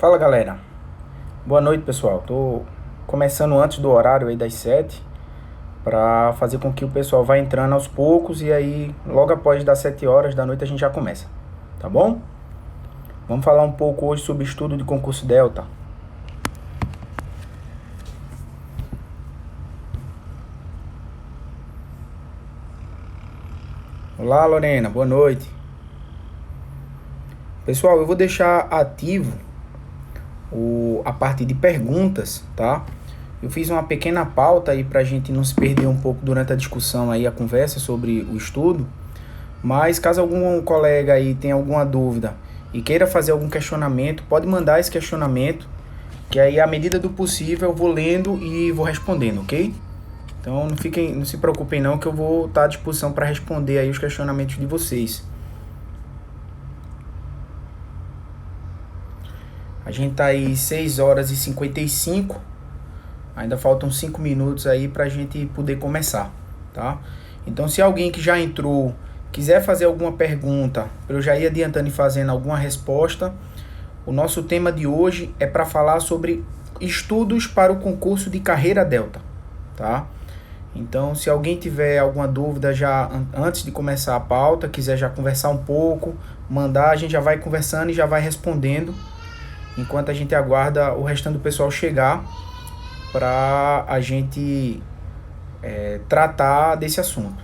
Fala galera, boa noite pessoal. Tô começando antes do horário aí das 7 para fazer com que o pessoal vá entrando aos poucos e aí logo após das 7 horas da noite a gente já começa, tá bom? Vamos falar um pouco hoje sobre estudo de concurso Delta. Olá Lorena, boa noite. Pessoal, eu vou deixar ativo a parte de perguntas, tá? Eu fiz uma pequena pauta aí pra gente não se perder um pouco durante a discussão aí, a conversa sobre o estudo. Mas caso algum colega aí tenha alguma dúvida e queira fazer algum questionamento, pode mandar esse questionamento, que aí à medida do possível eu vou lendo e vou respondendo, ok? Então não se preocupem não, que eu vou estar à disposição para responder aí os questionamentos de vocês. A gente tá aí 6 horas e 55. Ainda faltam 5 minutos aí pra gente poder começar, tá? Então se alguém que já entrou quiser fazer alguma pergunta, eu já ir adiantando e fazendo alguma resposta. O nosso tema de hoje é para falar sobre estudos para o concurso de carreira Delta, tá? Então, se alguém tiver alguma dúvida já antes de começar a pauta, quiser já conversar um pouco, mandar, a gente já vai conversando e já vai respondendo, enquanto a gente aguarda o restante do pessoal chegar para a gente tratar desse assunto.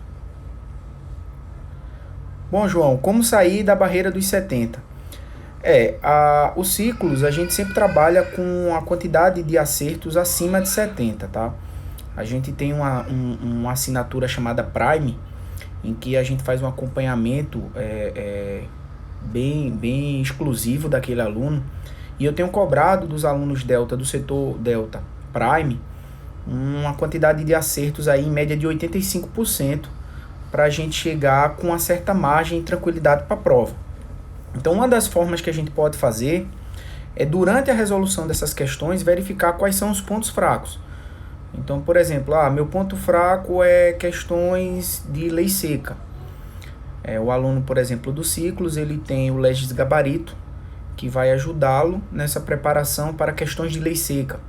Bom, João, como sair da barreira dos 70? Os ciclos a gente sempre trabalha com a quantidade de acertos acima de 70, tá? A gente tem uma assinatura chamada Prime, em que a gente faz um acompanhamento bem exclusivo daquele aluno. E eu tenho cobrado dos alunos Delta, do setor Delta Prime, uma quantidade de acertos aí em média de 85%, para a gente chegar com uma certa margem e tranquilidade para a prova. Então, uma das formas que a gente pode fazer é, durante a resolução dessas questões, verificar quais são os pontos fracos. Então, por exemplo, meu ponto fraco é questões de lei seca. O aluno, por exemplo, do Ciclos, ele tem o Legis Gabarito, que vai ajudá-lo nessa preparação para questões de lei seca.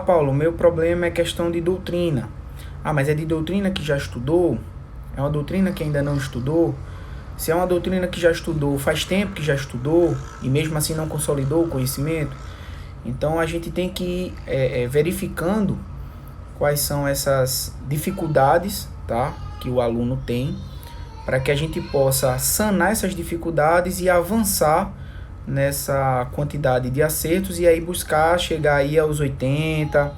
Paulo, meu problema é questão de doutrina. Mas é de doutrina que já estudou? É uma doutrina que ainda não estudou? Se é uma doutrina que já estudou, faz tempo que já estudou e mesmo assim não consolidou o conhecimento, então a gente tem que ir verificando quais são essas dificuldades, tá, que o aluno tem, para que a gente possa sanar essas dificuldades e avançar nessa quantidade de acertos e aí buscar chegar aí aos 80%,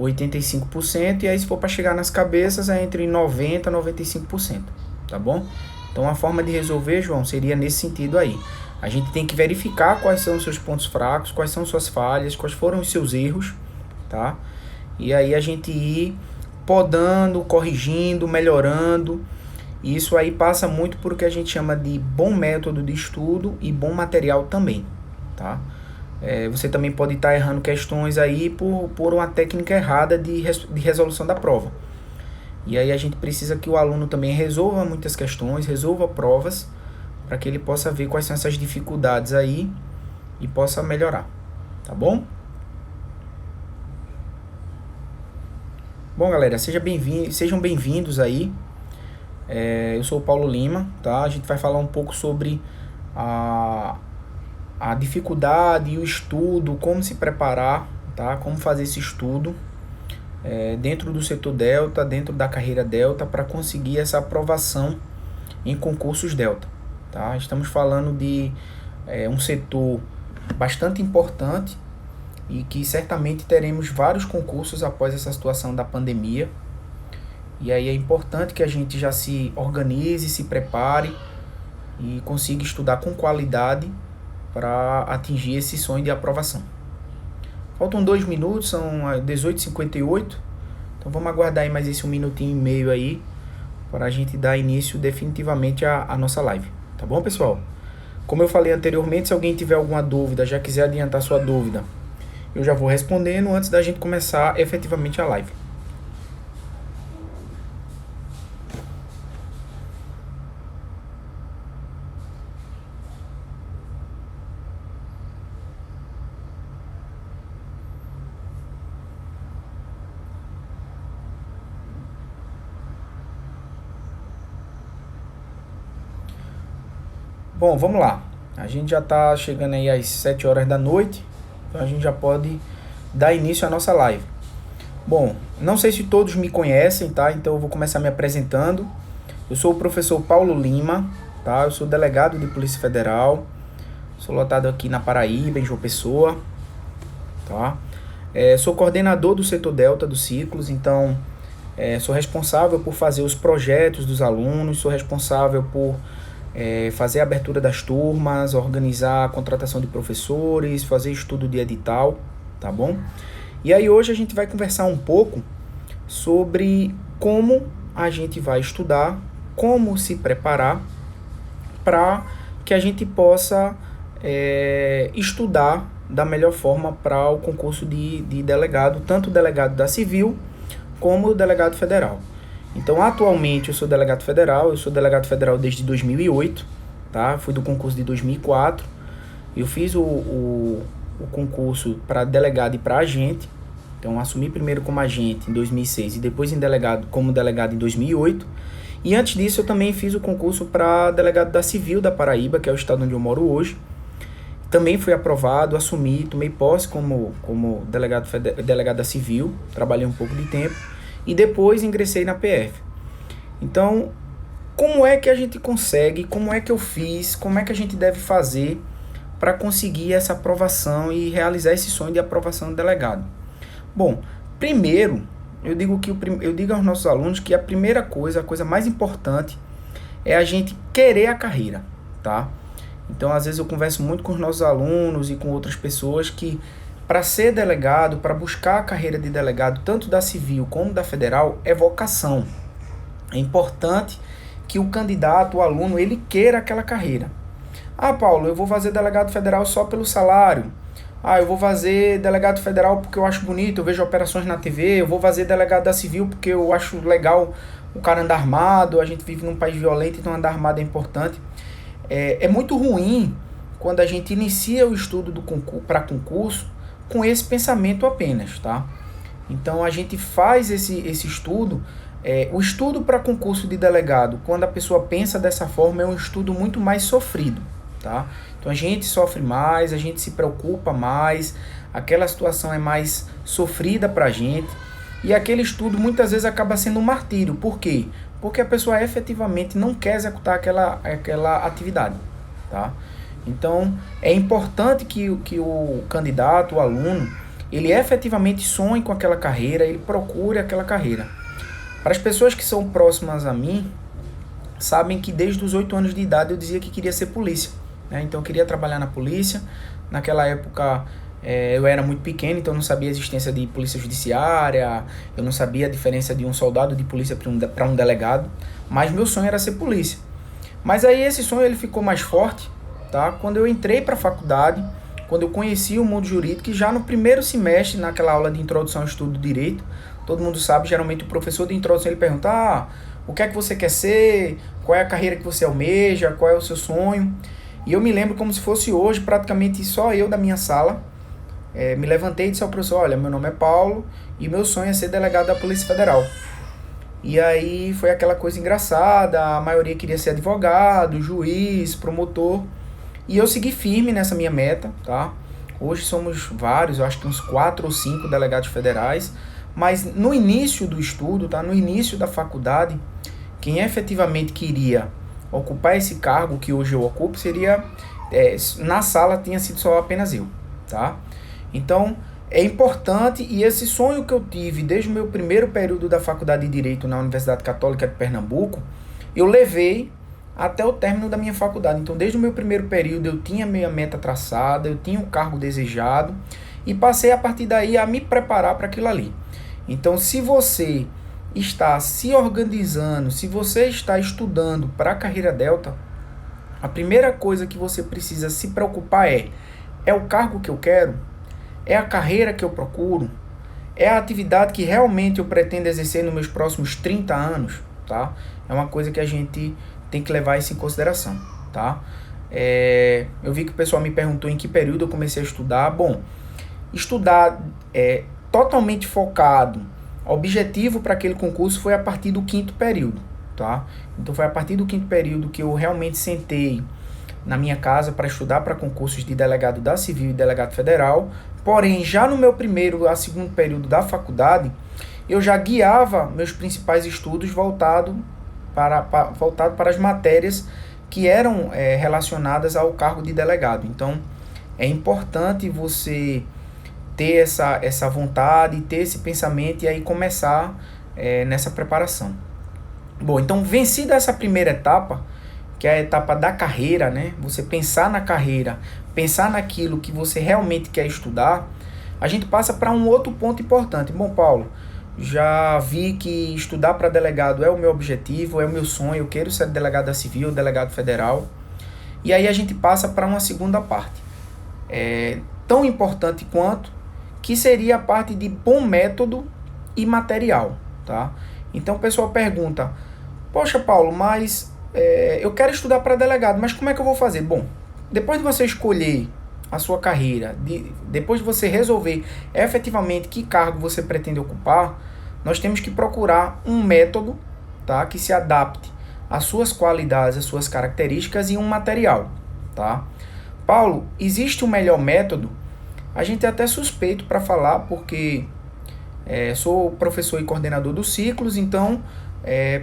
85%, e aí se for para chegar nas cabeças é entre 90% e 95%, tá bom? Então a forma de resolver, João, seria nesse sentido aí. A gente tem que verificar quais são os seus pontos fracos, quais são suas falhas, quais foram os seus erros, tá? E aí a gente ir podando, corrigindo, melhorando. E isso aí passa muito por o que a gente chama de bom método de estudo e bom material também, tá? Você também pode estar errando questões aí por uma técnica errada de resolução da prova. E aí a gente precisa que o aluno também resolva muitas questões, resolva provas, para que ele possa ver quais são essas dificuldades aí e possa melhorar, tá bom? Bom, galera, sejam bem-vindos aí. Eu sou o Paulo Lima, tá? A gente vai falar um pouco sobre a dificuldade e o estudo, como se preparar, tá? Como fazer esse estudo dentro do setor Delta, dentro da carreira Delta, para conseguir essa aprovação em concursos Delta, tá? Estamos falando de um setor bastante importante e que certamente teremos vários concursos após essa situação da pandemia. E aí é importante que a gente já se organize, se prepare e consiga estudar com qualidade para atingir esse sonho de aprovação. Faltam 2 minutos, são 18h58. Então vamos aguardar aí mais esse 1 minutinho e meio aí para a gente dar início definitivamente à nossa live. Tá bom, pessoal? Como eu falei anteriormente, se alguém tiver alguma dúvida, já quiser adiantar sua dúvida, eu já vou respondendo antes da gente começar efetivamente a live. Bom, vamos lá. A gente já está chegando aí às 7 horas da noite, então a gente já pode dar início à nossa live. Bom, não sei se todos me conhecem, tá? Então eu vou começar me apresentando. Eu sou o professor Paulo Lima, tá? Eu sou delegado de Polícia Federal, sou lotado aqui na Paraíba, em João Pessoa, tá? Sou coordenador do setor Delta dos Ciclos, então sou responsável por fazer os projetos dos alunos, sou responsável por fazer a abertura das turmas, organizar a contratação de professores, fazer estudo de edital, tá bom? E aí hoje a gente vai conversar um pouco sobre como a gente vai estudar, como se preparar para que a gente possa estudar da melhor forma para o concurso de delegado, tanto o delegado da Civil como o delegado federal. Então, atualmente eu sou delegado federal desde 2008, tá? Fui do concurso de 2004, eu fiz o concurso para delegado e para agente, então assumi primeiro como agente em 2006 e depois como delegado em 2008, e antes disso eu também fiz o concurso para delegado da Civil da Paraíba, que é o estado onde eu moro hoje. Também fui aprovado, assumi, tomei posse como delegado da Civil, trabalhei um pouco de tempo, e depois ingressei na PF. Então, como é que a gente consegue, como é que eu fiz, como é que a gente deve fazer para conseguir essa aprovação e realizar esse sonho de aprovação do delegado? Bom, primeiro, eu digo aos nossos alunos que a primeira coisa, a coisa mais importante é a gente querer a carreira, tá? Então, às vezes eu converso muito com os nossos alunos e com outras pessoas que para ser delegado, para buscar a carreira de delegado, tanto da Civil como da Federal, é vocação. É importante que o candidato, o aluno, ele queira aquela carreira. Ah, Paulo, eu vou fazer delegado federal só pelo salário. Ah, eu vou fazer delegado federal porque eu acho bonito, eu vejo operações na TV. Eu vou fazer delegado da Civil porque eu acho legal o cara andar armado. A gente vive num país violento, então andar armado é importante. É muito ruim quando a gente inicia o estudo para concurso com esse pensamento apenas, tá? Então a gente faz esse estudo, o estudo para concurso de delegado, quando a pessoa pensa dessa forma, é um estudo muito mais sofrido, tá? Então a gente sofre mais, a gente se preocupa mais, aquela situação é mais sofrida pra gente, e aquele estudo muitas vezes acaba sendo um martírio. Por quê? Porque a pessoa efetivamente não quer executar aquela atividade, tá? Então, é importante que o candidato, o aluno, ele efetivamente sonhe com aquela carreira, ele procure aquela carreira. Para as pessoas que são próximas a mim, sabem que desde os 8 anos de idade eu dizia que queria ser polícia, né? Então, eu queria trabalhar na polícia. Naquela época, eu era muito pequeno, então eu não sabia a existência de polícia judiciária, eu não sabia a diferença de um soldado de polícia para um delegado, mas meu sonho era ser polícia. Mas aí esse sonho ele ficou mais forte, tá? Quando eu entrei para a faculdade, quando eu conheci o mundo jurídico, e já no primeiro semestre, naquela aula de introdução ao estudo do direito, todo mundo sabe, geralmente o professor de introdução ele pergunta, o que é que você quer ser, qual é a carreira que você almeja, qual é o seu sonho, e eu me lembro como se fosse hoje, praticamente só eu da minha sala, me levantei e disse ao professor, olha, meu nome é Paulo e meu sonho é ser delegado da Polícia Federal. E aí foi aquela coisa engraçada, a maioria queria ser advogado, juiz, promotor, e eu segui firme nessa minha meta, tá? Hoje somos vários, eu acho que uns 4 ou 5 delegados federais, mas no início do estudo, tá? No início da faculdade, quem efetivamente queria ocupar esse cargo que hoje eu ocupo seria, na sala tinha sido só apenas eu, tá? Então, é importante, e esse sonho que eu tive desde o meu primeiro período da Faculdade de Direito na Universidade Católica de Pernambuco, eu levei até o término da minha faculdade. Então, desde o meu primeiro período, eu tinha minha meta traçada, eu tinha o cargo desejado, e passei a partir daí a me preparar para aquilo ali. Então, se você está se organizando, se você está estudando para a carreira Delta, a primeira coisa que você precisa se preocupar é o cargo que eu quero? É a carreira que eu procuro? É a atividade que realmente eu pretendo exercer nos meus próximos 30 anos? Tá? É uma coisa que a gente tem que levar isso em consideração. Tá? Eu vi que o pessoal me perguntou em que período eu comecei a estudar. Bom, estudar totalmente focado, objetivo para aquele concurso foi a partir do 5º período. Tá? Então foi a partir do 5º período que eu realmente sentei na minha casa para estudar para concursos de delegado da Civil e delegado federal, porém já no meu primeiro a segundo período da faculdade, eu já guiava meus principais estudos voltado para as matérias que eram relacionadas ao cargo de delegado. Então, é importante você ter essa vontade, ter esse pensamento e aí começar nessa preparação. Bom, então vencida essa primeira etapa, que é a etapa da carreira, né? Você pensar na carreira, pensar naquilo que você realmente quer estudar, a gente passa para um outro ponto importante. Bom, Paulo, já vi que estudar para delegado é o meu objetivo, é o meu sonho, eu quero ser delegado da Civil, delegado federal. E aí a gente passa para uma segunda parte, tão importante quanto, que seria a parte de bom método e material, tá? Então o pessoal pergunta, poxa Paulo, mas eu quero estudar para delegado, mas como é que eu vou fazer? Bom, depois de você escolher a sua carreira, depois de você resolver efetivamente que cargo você pretende ocupar, nós temos que procurar um método, tá, que se adapte às suas qualidades, às suas características e um material, tá? Paulo, existe um melhor método? A gente é até suspeito para falar, porque sou professor e coordenador dos ciclos, então,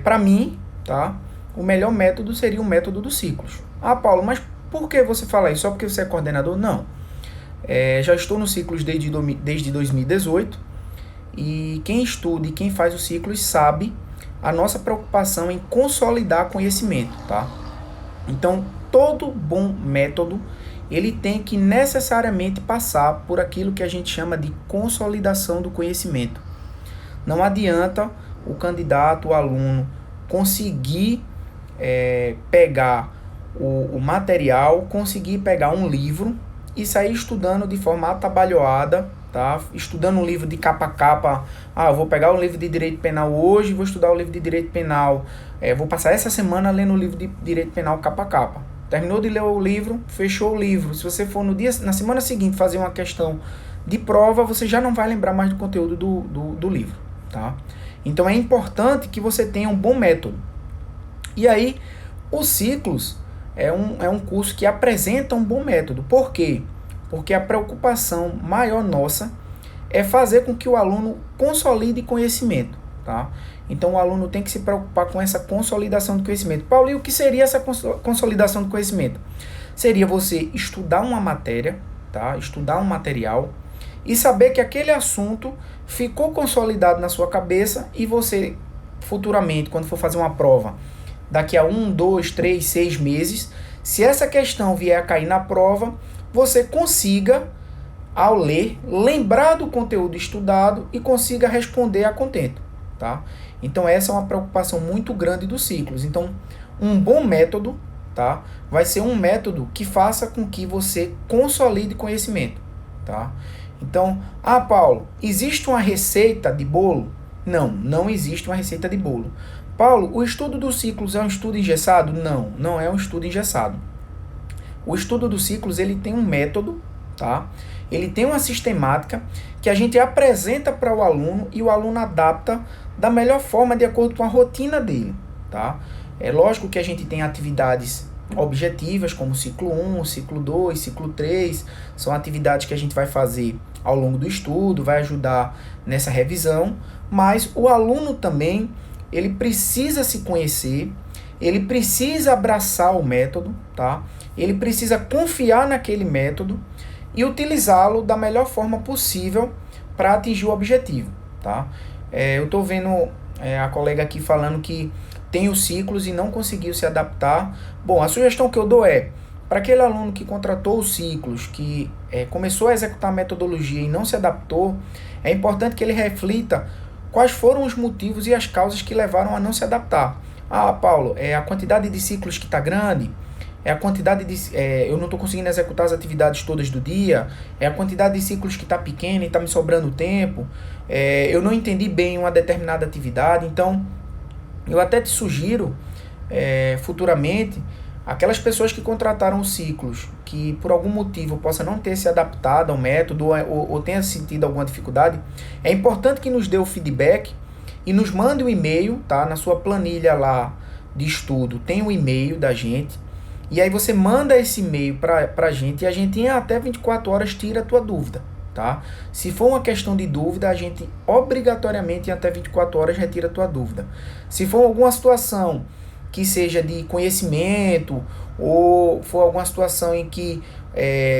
para mim, tá, o melhor método seria o método dos ciclos. Ah, Paulo, mas por que você fala isso? Só porque você é coordenador? Não. Já estou nos ciclos desde 2018 e quem estuda e quem faz os ciclos sabe a nossa preocupação em consolidar conhecimento, tá? Então, todo bom método, ele tem que necessariamente passar por aquilo que a gente chama de consolidação do conhecimento. Não adianta o candidato, o aluno, conseguir pegar o material, conseguir pegar um livro e sair estudando de forma atabalhoada, tá? Estudando um livro de capa a capa. Eu vou pegar o livro de Direito Penal hoje, vou estudar o livro de Direito Penal. Vou passar essa semana lendo o livro de Direito Penal capa a capa. Terminou de ler o livro, fechou o livro. Se você for na semana seguinte fazer uma questão de prova, você já não vai lembrar mais do conteúdo do livro, tá? Então é importante que você tenha um bom método. E aí, os ciclos é um curso que apresenta um bom método. Por quê? Porque a preocupação maior nossa é fazer com que o aluno consolide conhecimento, tá? Então, o aluno tem que se preocupar com essa consolidação do conhecimento. Paulo, e o que seria essa consolidação do conhecimento? Seria você estudar uma matéria, tá? Estudar um material e saber que aquele assunto ficou consolidado na sua cabeça e você, futuramente, quando for fazer uma prova, daqui a 1, 2, 3, 6 meses, se essa questão vier a cair na prova, você consiga, ao ler, lembrar do conteúdo estudado e consiga responder a contento, tá? Então essa é uma preocupação muito grande dos ciclos. Então, um bom método, tá, vai ser um método que faça com que você consolide conhecimento, tá? Então, Paulo, existe uma receita de bolo? Não existe uma receita de bolo. Paulo, o estudo dos ciclos é um estudo engessado? Não é um estudo engessado. O estudo dos ciclos, ele tem um método, tá? Ele tem uma sistemática que a gente apresenta para o aluno e o aluno adapta da melhor forma de acordo com a rotina dele, tá? É lógico que a gente tem atividades objetivas, como ciclo 1, ciclo 2, ciclo 3, são atividades que a gente vai fazer ao longo do estudo, vai ajudar nessa revisão, mas o aluno também, ele precisa se conhecer, ele precisa abraçar o método, tá? Ele precisa confiar naquele método e utilizá-lo da melhor forma possível para atingir o objetivo, tá? Eu estou vendo a colega aqui falando que tem os ciclos e não conseguiu se adaptar. Bom, a sugestão que eu dou para aquele aluno que contratou os ciclos, que começou a executar a metodologia e não se adaptou, é importante que ele reflita quais foram os motivos e as causas que levaram a não se adaptar. Paulo, a quantidade de ciclos que está grande, a quantidade de... eu não estou conseguindo executar as atividades todas do dia, a quantidade de ciclos que está pequena e está me sobrando tempo, eu não entendi bem uma determinada atividade. Então, eu até te sugiro, futuramente, aquelas pessoas que contrataram os ciclos, que por algum motivo possa não ter se adaptado ao método ou tenha sentido alguma dificuldade, é importante que nos dê o feedback e nos mande um e-mail, tá? Na sua planilha lá de estudo tem um e-mail da gente, E aí você manda esse e-mail para a gente e a gente em até 24 horas tira a tua dúvida, tá? Se for uma questão de dúvida, a gente obrigatoriamente em até 24 horas retira a tua dúvida. Se for alguma situação que seja de conhecimento ou for alguma situação em que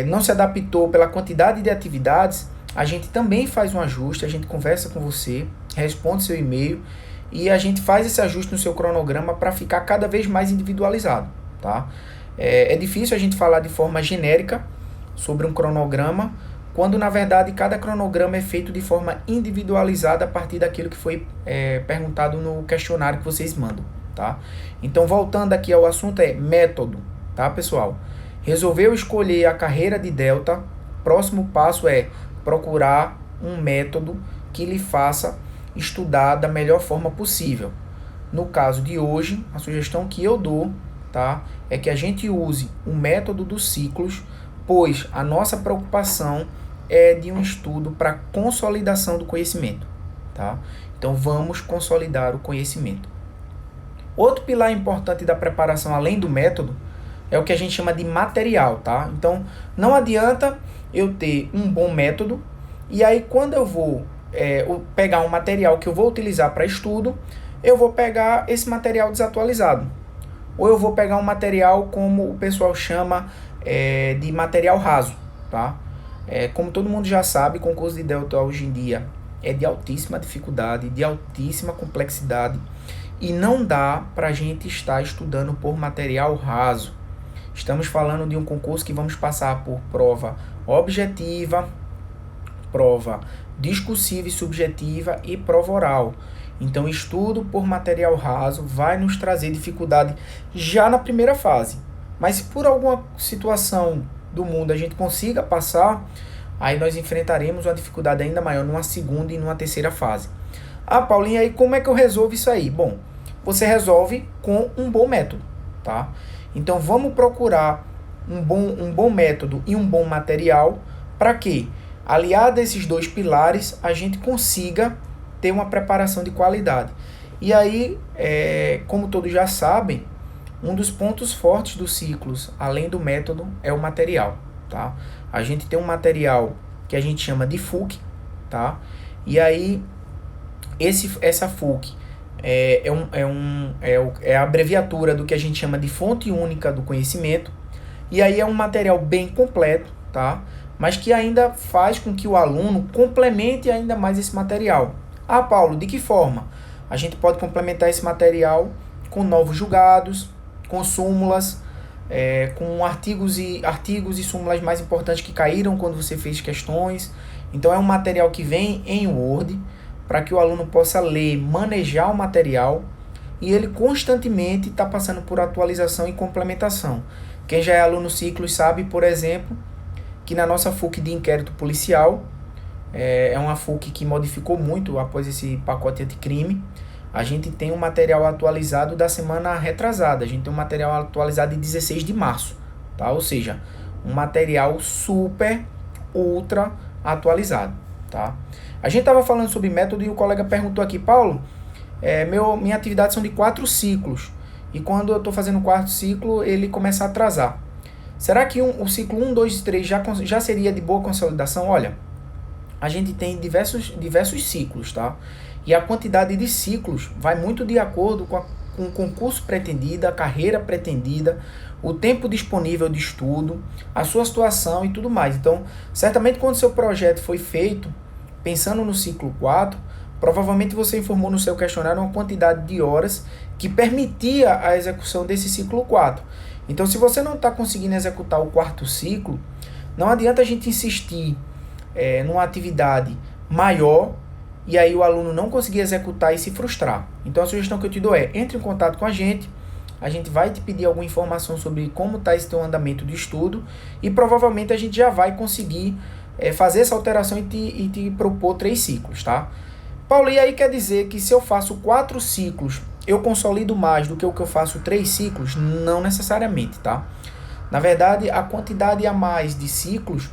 não se adaptou pela quantidade de atividades, a gente também faz um ajuste, a gente conversa com você, responde seu e-mail e a gente faz esse ajuste no seu cronograma para ficar cada vez mais individualizado, tá? É difícil a gente falar de forma genérica sobre um cronograma, quando na verdade cada cronograma é feito de forma individualizada a partir daquilo que foi perguntado no questionário que vocês mandam, tá? Então, voltando aqui ao assunto, método, tá, pessoal? Resolveu escolher a carreira de Delta, próximo passo é procurar um método que lhe faça estudar da melhor forma possível. No caso de hoje, a sugestão que eu dou, tá, é que a gente use o método dos ciclos, pois a nossa preocupação é de um estudo para consolidação do conhecimento, tá? Então vamos consolidar o conhecimento. Outro pilar importante da preparação, além do método, é o que a gente chama de material, tá? Então não adianta eu ter um bom método e aí quando eu vou pegar um material que eu vou utilizar para estudo, eu vou pegar esse material desatualizado. Ou eu vou pegar um material como o pessoal chama de material raso, tá? Como todo mundo já sabe, concurso de Delta hoje em dia é de altíssima dificuldade, de altíssima complexidade e não dá para a gente estar estudando por material raso. Estamos falando de um concurso que vamos passar por prova objetiva, prova discursiva e subjetiva e prova oral. Então, estudo por material raso vai nos trazer dificuldade já na primeira fase. Mas se por alguma situação do mundo a gente consiga passar, aí nós enfrentaremos uma dificuldade ainda maior numa segunda e numa terceira fase. Ah, Paulinho, aí como é que eu resolvo isso aí? Bom, você resolve com um bom método, tá? Então, vamos procurar um bom método e um bom material para que, aliado a esses dois pilares, a gente consiga ter uma preparação de qualidade. E aí, como todos já sabem, um dos pontos fortes dos ciclos, além do método, é o material, tá? A gente tem um material que a gente chama de FUC, tá? E aí, essa FUC é a abreviatura do que a gente chama de fonte única do conhecimento. E aí é um material bem completo, tá? Mas que ainda faz com que o aluno complemente ainda mais esse material. Ah, Paulo, de que forma? A gente pode complementar esse material com novos julgados, com súmulas, com artigos e súmulas mais importantes que caíram quando você fez questões. Então é um material que vem em Word para que o aluno possa ler, manejar o material e ele constantemente está passando por atualização e complementação. Quem já é aluno ciclos sabe, por exemplo, que na nossa FUC de inquérito policial, é uma FUC que modificou muito após esse pacote anticrime. A gente tem um material atualizado da semana retrasada. A gente tem um material atualizado de 16 de março. Tá? Ou seja, um material super, ultra atualizado. Tá? A gente estava falando sobre método e o colega perguntou aqui, Paulo, minha atividade são de 4 ciclos. E quando eu estou fazendo o 4º ciclo, ele começa a atrasar. Será que o ciclo 1, 2 e 3 já seria de boa consolidação? Olha, a gente tem diversos ciclos, tá? E a quantidade de ciclos vai muito de acordo com o concurso pretendido, a carreira pretendida, o tempo disponível de estudo, a sua situação e tudo mais. Então, certamente quando seu projeto foi feito, pensando no ciclo 4, provavelmente você informou no seu questionário uma quantidade de horas que permitia a execução desse ciclo 4. Então, se você não está conseguindo executar o 4º ciclo, não adianta a gente insistir numa atividade maior e aí o aluno não conseguir executar e se frustrar. Então a sugestão que eu te dou entre em contato com a gente vai te pedir alguma informação sobre como está esse teu andamento de estudo e provavelmente a gente já vai conseguir fazer essa alteração e te propor 3 ciclos, tá? Paulo, e aí quer dizer que se eu faço 4 ciclos, eu consolido mais do que o que eu faço 3 ciclos? Não necessariamente, tá? Na verdade, a quantidade a mais de ciclos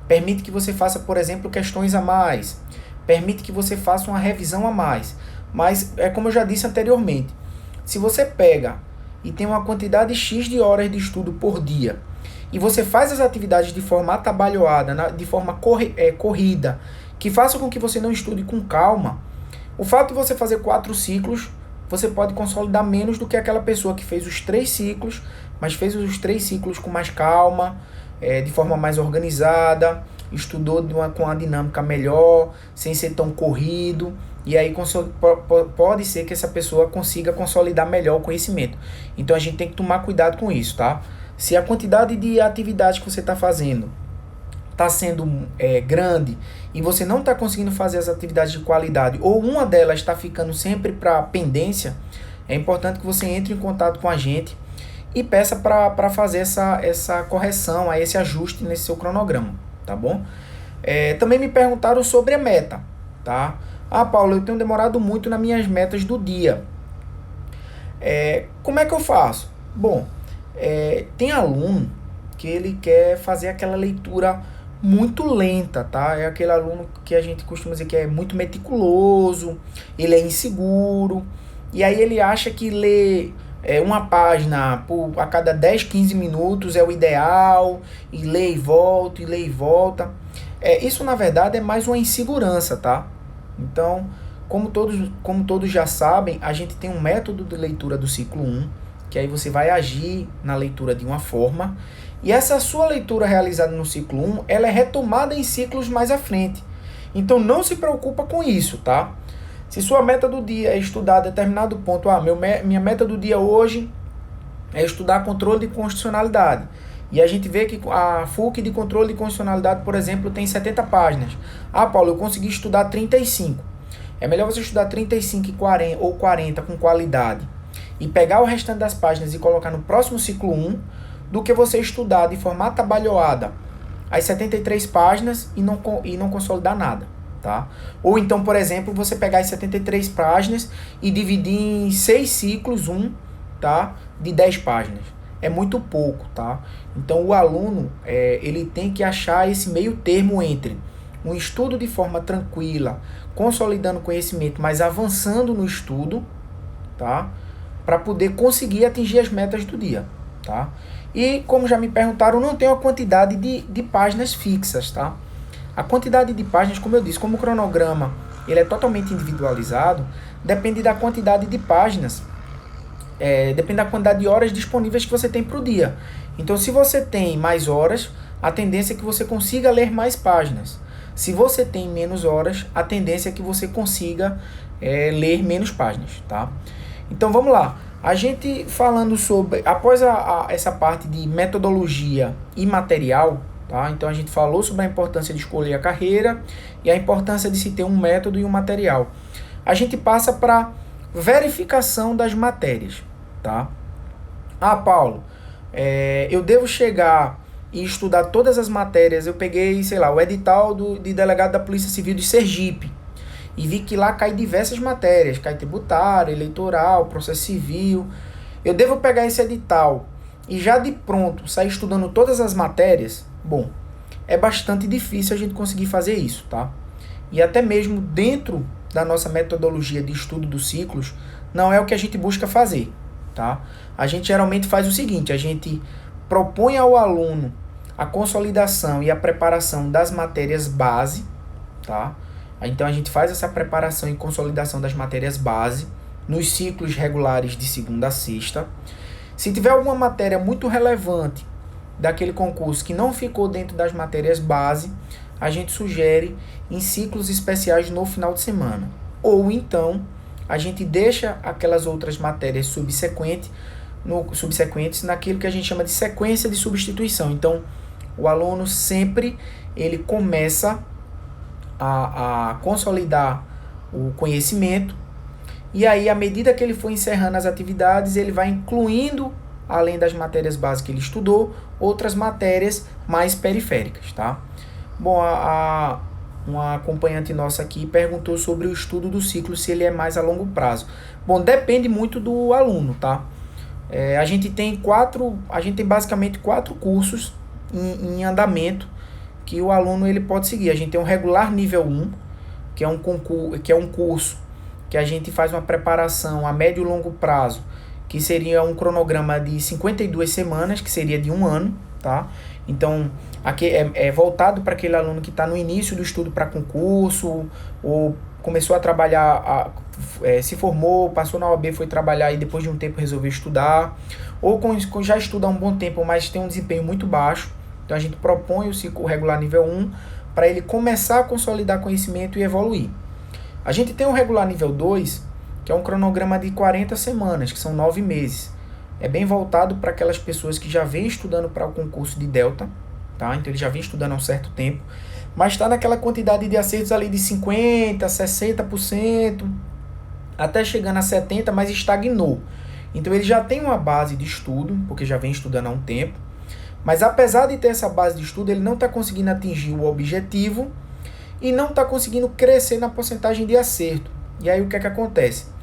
permite que você faça, por exemplo, questões a mais, permite que você faça uma revisão a mais. Mas, como eu já disse anteriormente, se você pega e tem uma quantidade X de horas de estudo por dia, e você faz as atividades de forma atabalhoada, de forma corrida, que faça com que você não estude com calma, o fato de você fazer 4 ciclos, você pode consolidar menos do que aquela pessoa que fez os 3 ciclos, mas fez os 3 ciclos com mais calma, de forma mais organizada, estudou com uma dinâmica melhor, sem ser tão corrido, e aí pode ser que essa pessoa consiga consolidar melhor o conhecimento. Então a gente tem que tomar cuidado com isso, tá? Se a quantidade de atividades que você está fazendo está sendo grande e você não está conseguindo fazer as atividades de qualidade, ou uma delas está ficando sempre para pendência, é importante que você entre em contato com a gente e peça para fazer essa correção, esse ajuste nesse seu cronograma, tá bom? Também me perguntaram sobre a meta, tá? Paulo, eu tenho demorado muito nas minhas metas do dia. Como é que eu faço? Bom, tem aluno que ele quer fazer aquela leitura muito lenta, tá? É aquele aluno que a gente costuma dizer que é muito meticuloso, ele é inseguro, e aí ele acha que ler uma página a cada 10, 15 minutos é o ideal, e lê e volta, e lê e volta. Isso, na verdade, é mais uma insegurança, tá? Então, como todos já sabem, a gente tem um método de leitura do ciclo 1, que aí você vai agir na leitura de uma forma, e essa sua leitura realizada no ciclo 1, ela é retomada em ciclos mais à frente. Então não se preocupa com isso, tá? Se sua meta do dia é estudar determinado ponto, minha meta do dia hoje é estudar controle de constitucionalidade. E a gente vê que a FUC de controle de constitucionalidade, por exemplo, tem 70 páginas. Paulo, eu consegui estudar 35. É melhor você estudar 35 ou 40 com qualidade e pegar o restante das páginas e colocar no próximo ciclo 1, do que você estudar de forma atabalhoada as 73 páginas e não consolidar nada, tá? Ou então, por exemplo, você pegar as 73 páginas e dividir em 6 ciclos, tá? De 10 páginas. É muito pouco, tá? Então, o aluno, ele tem que achar esse meio termo entre um estudo de forma tranquila, consolidando conhecimento, mas avançando no estudo, tá? Para poder conseguir atingir as metas do dia, tá? E, como já me perguntaram, não tem uma quantidade de páginas fixas, tá? A quantidade de páginas, como eu disse, como o cronograma ele é totalmente individualizado, depende da quantidade de páginas, depende da quantidade de horas disponíveis que você tem para o dia. Então, se você tem mais horas, a tendência é que você consiga ler mais páginas. Se você tem menos horas, a tendência é que você consiga ler menos páginas, tá? Então, vamos lá. A gente falando sobre, após essa parte de metodologia e material, tá? Então a gente falou sobre a importância de escolher a carreira e a importância de se ter um método e um material. A gente passa para verificação das matérias, tá? Paulo, eu devo chegar e estudar todas as matérias. Eu peguei, sei lá, o edital de delegado da Polícia Civil de Sergipe, e vi que lá cai diversas matérias, cai tributário, eleitoral, processo civil. Eu devo pegar esse edital e já de pronto sair estudando todas as matérias? Bom, é bastante difícil a gente conseguir fazer isso, tá? E até mesmo dentro da nossa metodologia de estudo dos ciclos, não é o que a gente busca fazer, tá? A gente geralmente faz o seguinte, a gente propõe ao aluno a consolidação e a preparação das matérias base, tá? Então a gente faz essa preparação e consolidação das matérias base nos ciclos regulares de segunda a sexta. Se tiver alguma matéria muito relevante daquele concurso que não ficou dentro das matérias base, a gente sugere em ciclos especiais no final de semana. Ou então a gente deixa aquelas outras matérias subsequentes naquilo que a gente chama de sequência de substituição. Então o aluno sempre ele começa a consolidar o conhecimento, e aí à medida que ele for encerrando as atividades, ele vai incluindo, além das matérias básicas que ele estudou, outras matérias mais periféricas, tá? Bom, uma acompanhante nossa aqui perguntou sobre o estudo do ciclo, se ele é mais a longo prazo. Bom, depende muito do aluno, tá? A gente tem basicamente 4 cursos em andamento que o aluno ele pode seguir. A gente tem um regular nível 1, que é um curso que a gente faz uma preparação a médio e longo prazo, que seria um cronograma de 52 semanas, que seria de 1 ano, tá? Então, aqui é voltado para aquele aluno que está no início do estudo para concurso, ou começou a trabalhar, se formou, passou na OAB, foi trabalhar e depois de um tempo resolveu estudar, ou já estuda há um bom tempo, mas tem um desempenho muito baixo. Então, a gente propõe o ciclo regular nível 1 para ele começar a consolidar conhecimento e evoluir. A gente tem o regular nível 2, que é um cronograma de 40 semanas, que são 9 meses. É bem voltado para aquelas pessoas que já vêm estudando para o concurso de Delta, tá? Então ele já vem estudando há um certo tempo, mas está naquela quantidade de acertos ali de 50%, 60%, até chegando a 70%, mas estagnou. Então ele já tem uma base de estudo, porque já vem estudando há um tempo, mas apesar de ter essa base de estudo, ele não está conseguindo atingir o objetivo e não está conseguindo crescer na porcentagem de acerto. E aí o que é que acontece?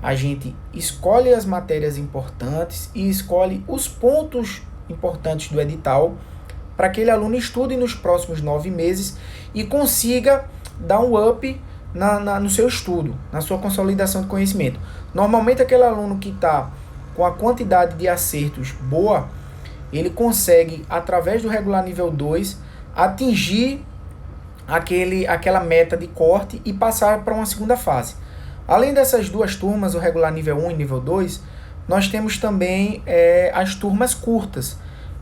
A gente escolhe as matérias importantes e escolhe os pontos importantes do edital para que aquele aluno estude nos próximos 9 meses e consiga dar um up no seu estudo, na sua consolidação de conhecimento. Normalmente aquele aluno que está com a quantidade de acertos boa, ele consegue, através do regular nível 2, atingir aquela meta de corte e passar para uma segunda fase. Além dessas duas turmas, o regular nível 1 e nível 2, nós temos também as turmas curtas,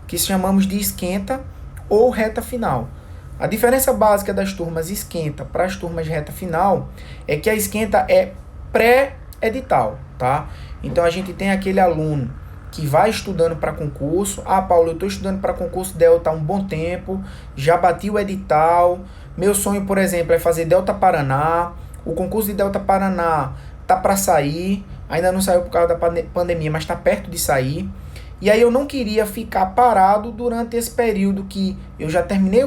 que chamamos de esquenta ou reta final. A diferença básica das turmas esquenta para as turmas de reta final é que a esquenta é pré-edital, tá? Então a gente tem aquele aluno que vai estudando para concurso. Ah, Paulo, eu estou estudando para concurso Delta há um bom tempo, já bati o edital. Meu sonho, por exemplo, é fazer Delta Paraná. O concurso de Delta Paraná tá para sair, ainda não saiu por causa da pandemia, mas está perto de sair. E aí eu não queria ficar parado durante esse período que eu já terminei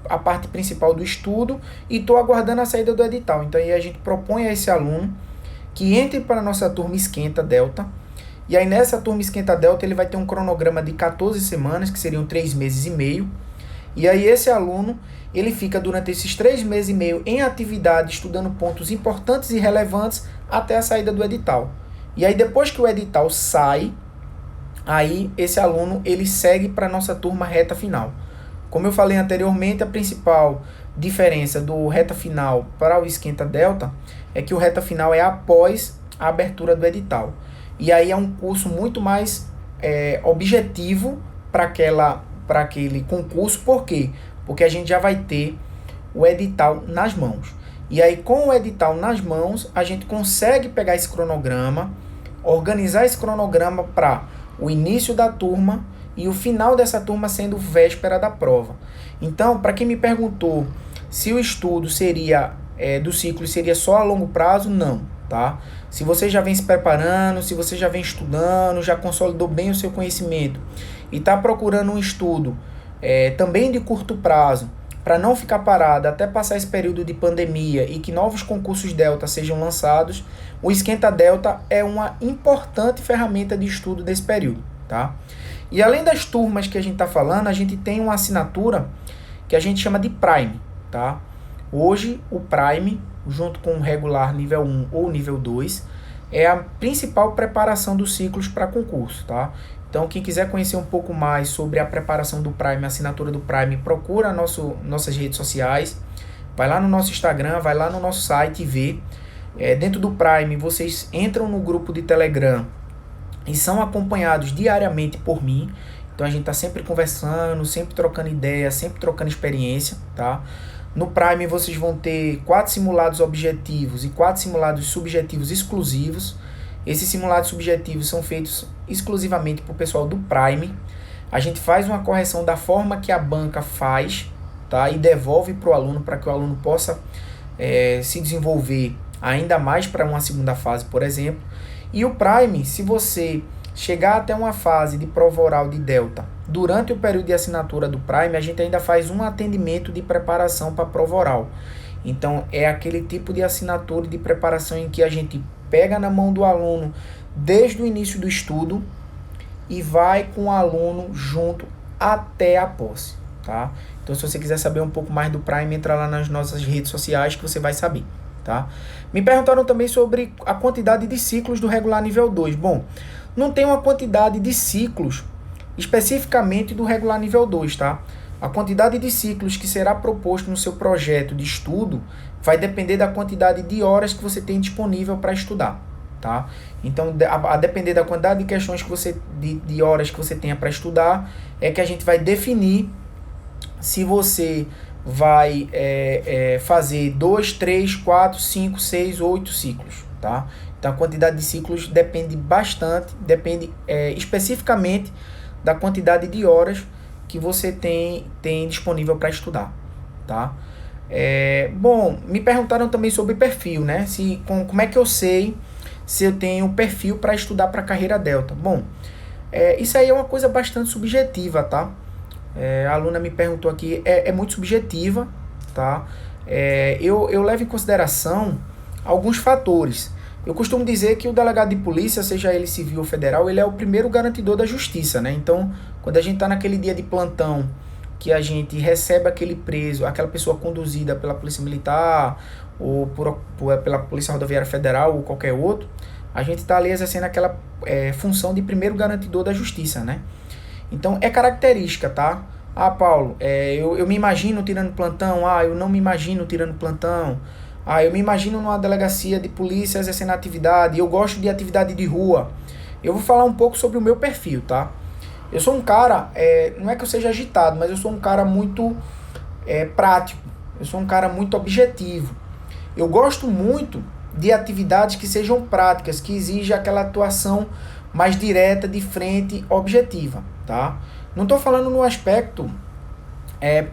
a parte principal do estudo e estou aguardando a saída do edital. Então aí a gente propõe a esse aluno que entre para a nossa turma Esquenta Delta. E aí nessa turma Esquenta Delta ele vai ter um cronograma de 14 semanas, que seriam 3 meses e meio. E aí esse aluno, ele fica durante esses 3 meses e meio em atividade, estudando pontos importantes e relevantes até a saída do edital. E aí depois que o edital sai, aí esse aluno ele segue para a nossa turma reta final. Como eu falei anteriormente, a principal diferença do reta final para o Esquenta Delta é que o reta final é após a abertura do edital. E aí é um curso muito mais objetivo para aquele concurso. Por quê? Porque a gente já vai ter o edital nas mãos. E aí, com o edital nas mãos, a gente consegue pegar esse cronograma, organizar esse cronograma para o início da turma e o final dessa turma sendo véspera da prova. Então, para quem me perguntou se o estudo seria do ciclo seria só a longo prazo, não, tá? Se você já vem se preparando, se você já vem estudando, já consolidou bem o seu conhecimento e está procurando um estudo também de curto prazo, para não ficar parado até passar esse período de pandemia e que novos concursos Delta sejam lançados, o Esquenta Delta é uma importante ferramenta de estudo desse período, tá? E além das turmas que a gente está falando, a gente tem uma assinatura que a gente chama de Prime, tá? Hoje, o Prime, junto com o regular nível 1 ou nível 2, é a principal preparação dos ciclos para concurso, tá? Então, quem quiser conhecer um pouco mais sobre a preparação do Prime, a assinatura do Prime, procura nossas redes sociais, vai lá no nosso Instagram, vai lá no nosso site e vê. Dentro do Prime, vocês entram no grupo de Telegram e são acompanhados diariamente por mim. Então, a gente está sempre conversando, sempre trocando ideia, sempre trocando experiência, tá? No Prime, vocês vão ter 4 simulados objetivos e 4 simulados subjetivos exclusivos. Esses simulados subjetivos são feitos exclusivamente para o pessoal do Prime. A gente faz uma correção da forma que a banca faz, tá? E devolve para o aluno, para que o aluno possa se desenvolver ainda mais para uma segunda fase, por exemplo. E o Prime, se você chegar até uma fase de prova oral de Delta, durante o período de assinatura do Prime, a gente ainda faz um atendimento de preparação para a prova oral. Então, é aquele tipo de assinatura de preparação em que a gente pega na mão do aluno desde o início do estudo e vai com o aluno junto até a posse, tá? Então, se você quiser saber um pouco mais do Prime, entra lá nas nossas redes sociais que você vai saber, tá? Me perguntaram também sobre a quantidade de ciclos do regular nível 2. Bom, não tem uma quantidade de ciclos especificamente do regular nível 2, tá? A quantidade de ciclos que será proposto no seu projeto de estudo vai depender da quantidade de horas que você tem disponível para estudar, tá? Então, a depender da quantidade de questões que você, de horas que você tenha para estudar, é que a gente vai definir se você vai fazer 2, 3, 4, 5, 6 ou 8 ciclos, tá? Então, a quantidade de ciclos depende bastante, depende especificamente da quantidade de horas que você tem disponível para estudar, tá? Bom, me perguntaram também sobre perfil, né? Como é que eu sei se eu tenho perfil para estudar para a carreira Delta? Bom, isso aí é uma coisa bastante subjetiva, tá? A aluna me perguntou aqui, é muito subjetiva, tá? Eu levo em consideração alguns fatores. Eu costumo dizer que o delegado de polícia, seja ele civil ou federal, ele é o primeiro garantidor da justiça, né? Então, quando a gente está naquele dia de plantão, que a gente recebe aquele preso, aquela pessoa conduzida pela Polícia Militar, ou pela Polícia Rodoviária Federal, ou qualquer outro, a gente está ali exercendo aquela função de primeiro garantidor da justiça, né? Então, é característica, tá? Paulo, eu me imagino tirando plantão. Eu não me imagino tirando plantão. Eu me imagino numa delegacia de polícia exercendo atividade. Eu gosto de atividade de rua. Eu vou falar um pouco sobre o meu perfil, tá? Eu sou um cara, não é que eu seja agitado, mas eu sou um cara muito prático. Eu sou um cara muito objetivo. Eu gosto muito de atividades que sejam práticas, que exijam aquela atuação mais direta, de frente, objetiva, tá? Não estou falando no aspecto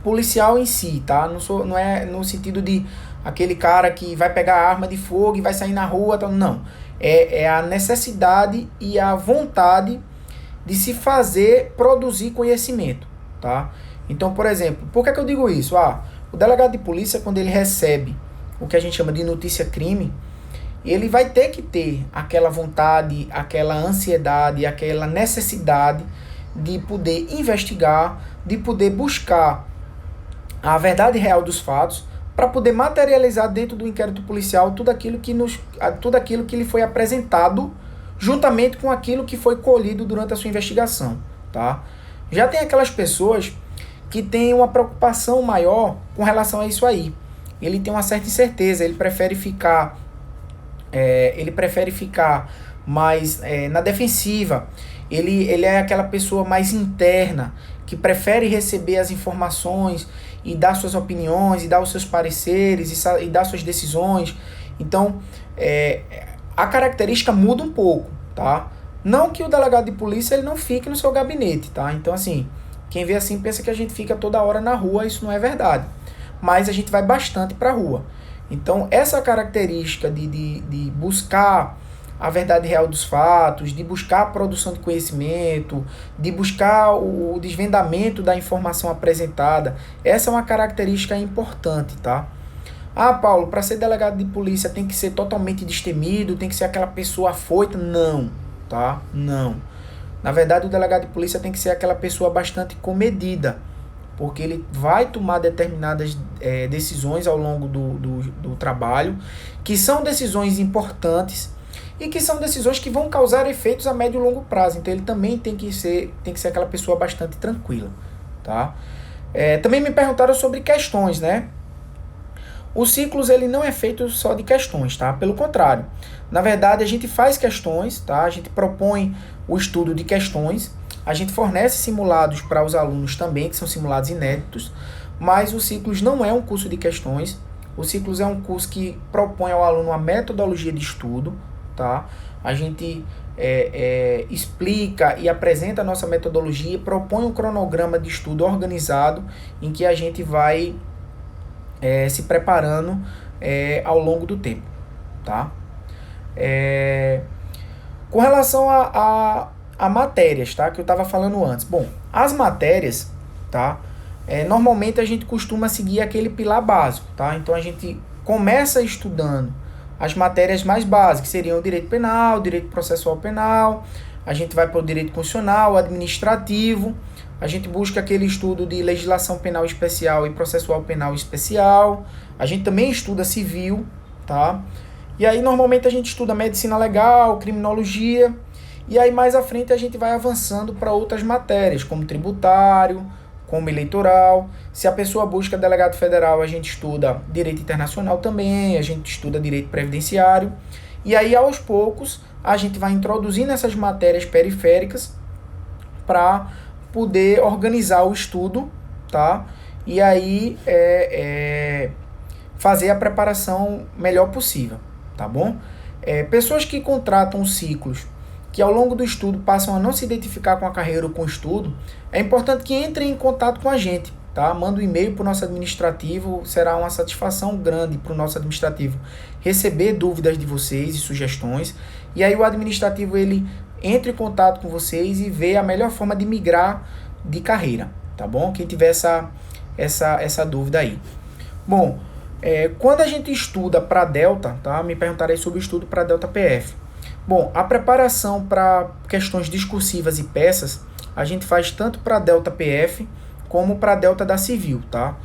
policial em si, tá? Não é no sentido de aquele cara que vai pegar a arma de fogo e vai sair na rua, tá? Não. É a necessidade e a vontade de se produzir conhecimento, tá? Então, por exemplo, por que eu digo isso? O delegado de polícia, quando ele recebe o que a gente chama de notícia-crime, ele vai ter que ter aquela vontade, aquela ansiedade, aquela necessidade de poder investigar, de poder buscar a verdade real dos fatos, para poder materializar dentro do inquérito policial tudo aquilo que lhe foi apresentado, juntamente com aquilo que foi colhido durante a sua investigação, tá? Já tem aquelas pessoas que têm uma preocupação maior com relação a isso aí. Ele tem uma certa incerteza, ele prefere ficar mais na defensiva. Ele é aquela pessoa mais interna, que prefere receber as informações e dar suas opiniões, e dar os seus pareceres, e dar suas decisões. Então, a característica muda um pouco, tá? Não que o delegado de polícia ele não fique no seu gabinete, tá? Então, assim, quem vê assim pensa que a gente fica toda hora na rua, isso não é verdade. Mas a gente vai bastante para a rua. Então, essa característica de buscar a verdade real dos fatos, de buscar a produção de conhecimento, de buscar o desvendamento da informação apresentada, essa é uma característica importante, tá? Paulo, para ser delegado de polícia tem que ser totalmente destemido, tem que ser aquela pessoa afoita? Não, tá? Não. Na verdade, o delegado de polícia tem que ser aquela pessoa bastante comedida, porque ele vai tomar determinadas decisões ao longo do trabalho, que são decisões importantes e que são decisões que vão causar efeitos a médio e longo prazo. Então ele também tem que ser aquela pessoa bastante tranquila, tá? Também me perguntaram sobre questões, né? O Ciclos ele não é feito só de questões, tá? Pelo contrário. Na verdade, a gente faz questões, tá? A gente propõe o estudo de questões, a gente fornece simulados para os alunos também, que são simulados inéditos, mas o Ciclos não é um curso de questões. O Ciclos é um curso que propõe ao aluno uma metodologia de estudo, tá? A gente explica e apresenta a nossa metodologia, propõe um cronograma de estudo organizado em que a gente vai se preparando ao longo do tempo, tá? Com relação a matérias, tá? Que eu estava falando antes. Bom, as matérias, tá? Normalmente a gente costuma seguir aquele pilar básico, tá? Então a gente começa estudando as matérias mais básicas, que seriam o direito penal, direito processual penal, a gente vai para o direito constitucional, administrativo, a gente busca aquele estudo de legislação penal especial e processual penal especial, a gente também estuda civil, tá? E aí normalmente a gente estuda medicina legal, criminologia, E aí mais à frente a gente vai avançando para outras matérias, como tributário, como eleitoral. Se a pessoa busca delegado federal, a gente estuda direito internacional também, a gente estuda direito previdenciário. E aí, aos poucos, a gente vai introduzindo essas matérias periféricas para poder organizar o estudo, tá? E aí fazer a preparação melhor possível, tá bom? Pessoas que contratam ciclos que ao longo do estudo passam a não se identificar com a carreira ou com o estudo, é importante que entrem em contato com a gente, tá? Manda um e-mail para o nosso administrativo, será uma satisfação grande para o nosso administrativo receber dúvidas de vocês e sugestões, e aí o administrativo ele entra em contato com vocês e vê a melhor forma de migrar de carreira, tá bom? Quem tiver essa dúvida aí. Bom, quando a gente estuda para Delta, tá? Me perguntarei sobre o estudo para Delta PF. Bom, a preparação para questões discursivas e peças, a gente faz tanto para Delta PF como para Delta da Civil, tá?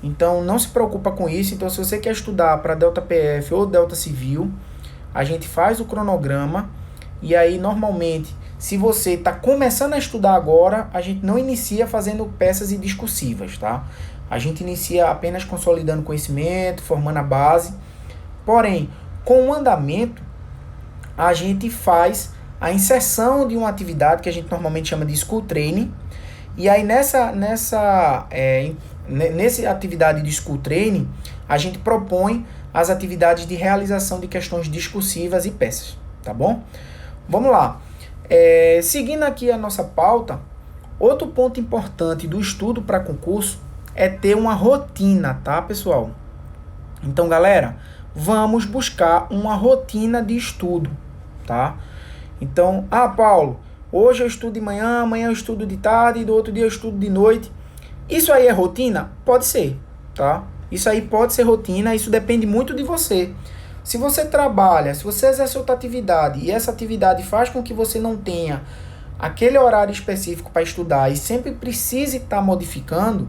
Então, não se preocupa com isso. Então, se você quer estudar para Delta PF ou Delta Civil, a gente faz o cronograma e aí, normalmente, se você está começando a estudar agora, a gente não inicia fazendo peças e discursivas, tá? A gente inicia apenas consolidando conhecimento, formando a base. Porém, com o andamento, a gente faz a inserção de uma atividade que a gente normalmente chama de School Training. E aí nessa atividade de School Training, a gente propõe as atividades de realização de questões discursivas e peças, tá bom? Vamos lá. Seguindo aqui a nossa pauta, outro ponto importante do estudo para concurso é ter uma rotina, tá, pessoal? Então, galera, vamos buscar uma rotina de estudo, tá? Então, Paulo, hoje eu estudo de manhã, amanhã eu estudo de tarde, do outro dia eu estudo de noite. Isso aí é rotina? Pode ser, tá? Isso aí pode ser rotina, isso depende muito de você. Se você trabalha, se você exerce outra atividade e essa atividade faz com que você não tenha aquele horário específico para estudar e sempre precise estar modificando,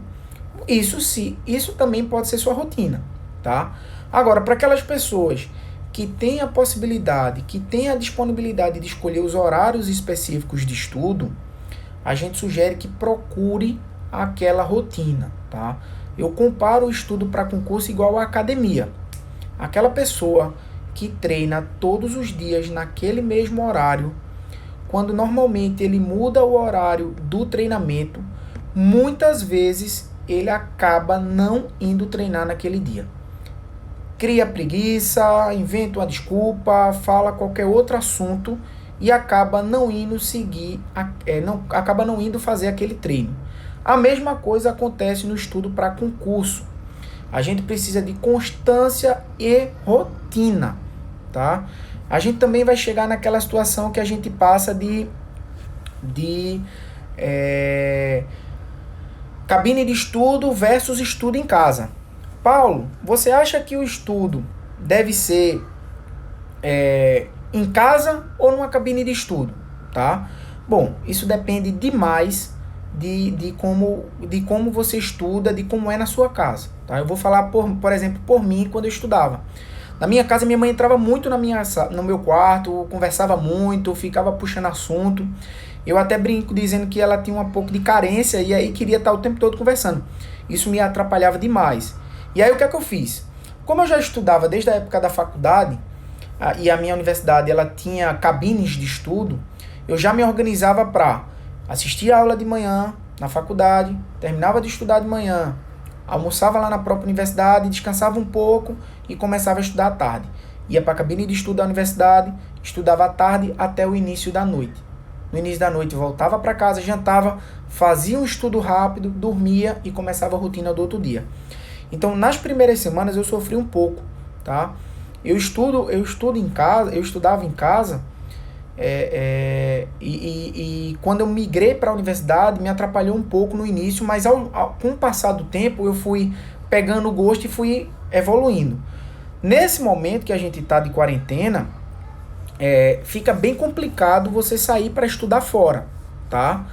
isso também pode ser sua rotina, tá? Agora, para aquelas pessoas que têm a possibilidade, que têm a disponibilidade de escolher os horários específicos de estudo, a gente sugere que procure aquela rotina, tá? Eu comparo o estudo para concurso igual à academia. Aquela pessoa que treina todos os dias naquele mesmo horário, quando normalmente ele muda o horário do treinamento, muitas vezes ele acaba não indo treinar naquele dia. Cria preguiça, inventa uma desculpa, fala qualquer outro assunto e acaba não indo acaba não indo fazer aquele treino. A mesma coisa acontece no estudo para concurso. A gente precisa de constância e rotina, tá? A gente também vai chegar naquela situação que a gente passa de cabine de estudo versus estudo em casa. Paulo, você acha que o estudo deve ser em casa ou numa cabine de estudo, tá? Bom, isso depende demais de como você estuda, de como é na sua casa, tá? Eu vou falar, por exemplo, por mim, quando eu estudava. Na minha casa, minha mãe entrava muito no meu quarto, conversava muito, ficava puxando assunto. Eu até brinco dizendo que ela tinha um pouco de carência e aí queria estar o tempo todo conversando. Isso me atrapalhava demais. E aí o que é que eu fiz? Como eu já estudava desde a época da faculdade, e a minha universidade ela tinha cabines de estudo, eu já me organizava para assistir a aula de manhã na faculdade, terminava de estudar de manhã, almoçava lá na própria universidade, descansava um pouco e começava a estudar à tarde. Ia para a cabine de estudo da universidade, estudava à tarde até o início da noite. No início da noite voltava para casa, jantava, fazia um estudo rápido, dormia e começava a rotina do outro dia. Então, nas primeiras semanas eu sofri um pouco, tá? Eu estudava em casa, e quando eu migrei para a universidade me atrapalhou um pouco no início, mas com o passar do tempo eu fui pegando o gosto e fui evoluindo. Nesse momento que a gente está de quarentena, fica bem complicado você sair para estudar fora, tá?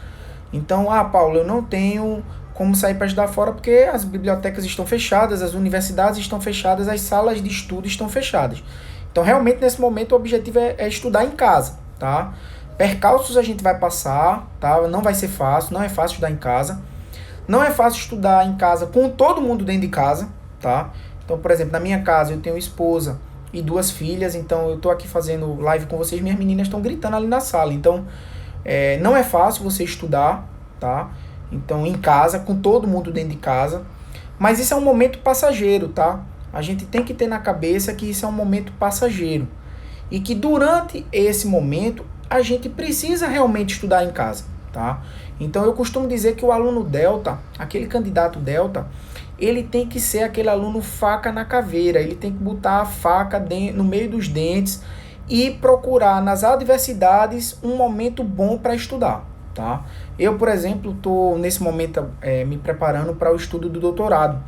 Então, Paulo, eu não tenho como sair para estudar fora porque as bibliotecas estão fechadas, as universidades estão fechadas, as salas de estudo estão fechadas. Então, realmente, nesse momento, o objetivo é estudar em casa, tá? Percalços a gente vai passar, tá? Não vai ser fácil, não é fácil estudar em casa. Não é fácil estudar em casa com todo mundo dentro de casa, tá? Então, por exemplo, na minha casa eu tenho esposa e 2 filhas, então eu tô aqui fazendo live com vocês, minhas meninas estão gritando ali na sala. Então, não é fácil você estudar, tá? Então, em casa, com todo mundo dentro de casa. Mas isso é um momento passageiro, tá? A gente tem que ter na cabeça que isso é um momento passageiro. E que durante esse momento, a gente precisa realmente estudar em casa, tá? Então, eu costumo dizer que o aluno Delta, aquele candidato Delta, ele tem que ser aquele aluno faca na caveira, ele tem que botar a faca no meio dos dentes e procurar nas adversidades um momento bom para estudar, tá? Eu, por exemplo, estou nesse momento me preparando para o estudo do doutorado.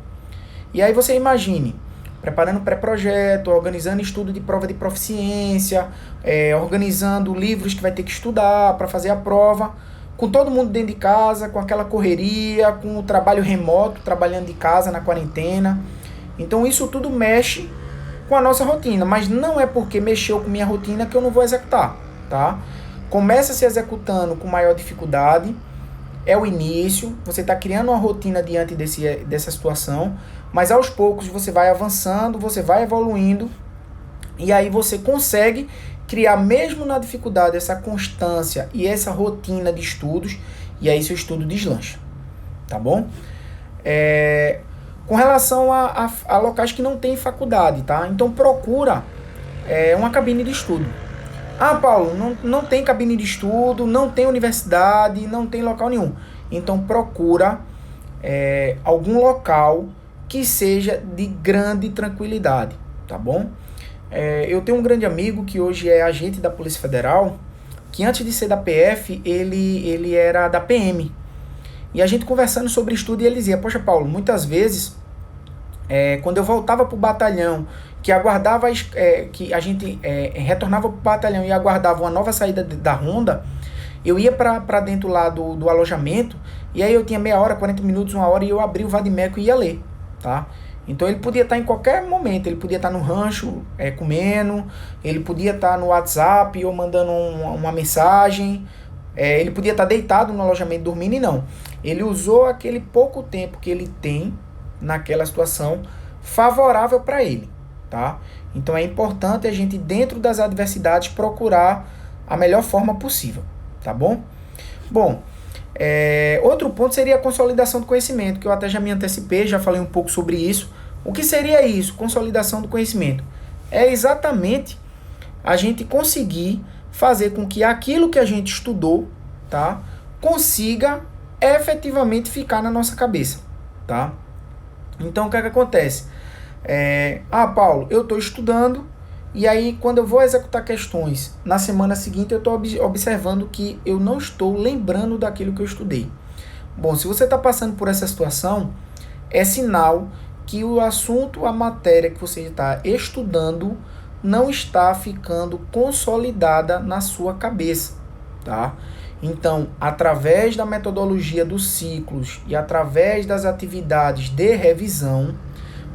E aí você imagine, preparando pré-projeto, organizando estudo de prova de proficiência, organizando livros que vai ter que estudar para fazer a prova, com todo mundo dentro de casa, com aquela correria, com o trabalho remoto, trabalhando de casa na quarentena. Então isso tudo mexe com a nossa rotina, mas não é porque mexeu com minha rotina que eu não vou executar, tá? Começa se executando com maior dificuldade, é o início, você está criando uma rotina diante dessa situação, mas aos poucos você vai avançando, você vai evoluindo, e aí você consegue criar mesmo na dificuldade essa constância e essa rotina de estudos, e aí seu estudo deslancha, tá bom? Com relação a locais que não tem faculdade, tá? Então procura uma cabine de estudo. Ah, Paulo, não tem cabine de estudo, não tem universidade, não tem local nenhum. Então procura algum local que seja de grande tranquilidade, tá bom? Eu tenho um grande amigo que hoje é agente da Polícia Federal, que antes de ser da PF, ele era da PM. E a gente conversando sobre estudo, e ele dizia, poxa, Paulo, muitas vezes, quando eu voltava para o batalhão, que aguardava, que a gente retornava para o batalhão e aguardava uma nova saída da ronda, eu ia para dentro lá do alojamento, e aí eu tinha meia hora, 40 minutos, 1 hora, e eu abria o Vadimeco e ia ler, tá? Então ele podia estar em qualquer momento, ele podia estar no rancho comendo, ele podia estar no WhatsApp ou mandando uma mensagem, ele podia estar deitado no alojamento dormindo, e não. Ele usou aquele pouco tempo que ele tem naquela situação favorável para ele, tá? Então é importante a gente, dentro das adversidades, procurar a melhor forma possível, tá bom? Bom, outro ponto seria a consolidação do conhecimento, que eu até já me antecipei, já falei um pouco sobre isso. O que seria isso, consolidação do conhecimento? É exatamente a gente conseguir fazer com que aquilo que a gente estudou, tá, consiga efetivamente ficar na nossa cabeça, tá? Então, o que é que acontece? Paulo, eu estou estudando, e aí quando eu vou executar questões na semana seguinte, eu estou observando que eu não estou lembrando daquilo que eu estudei. Bom, se você está passando por essa situação, é sinal que o assunto, a matéria que você está estudando, não está ficando consolidada na sua cabeça, tá? Então, através da metodologia dos ciclos e através das atividades de revisão,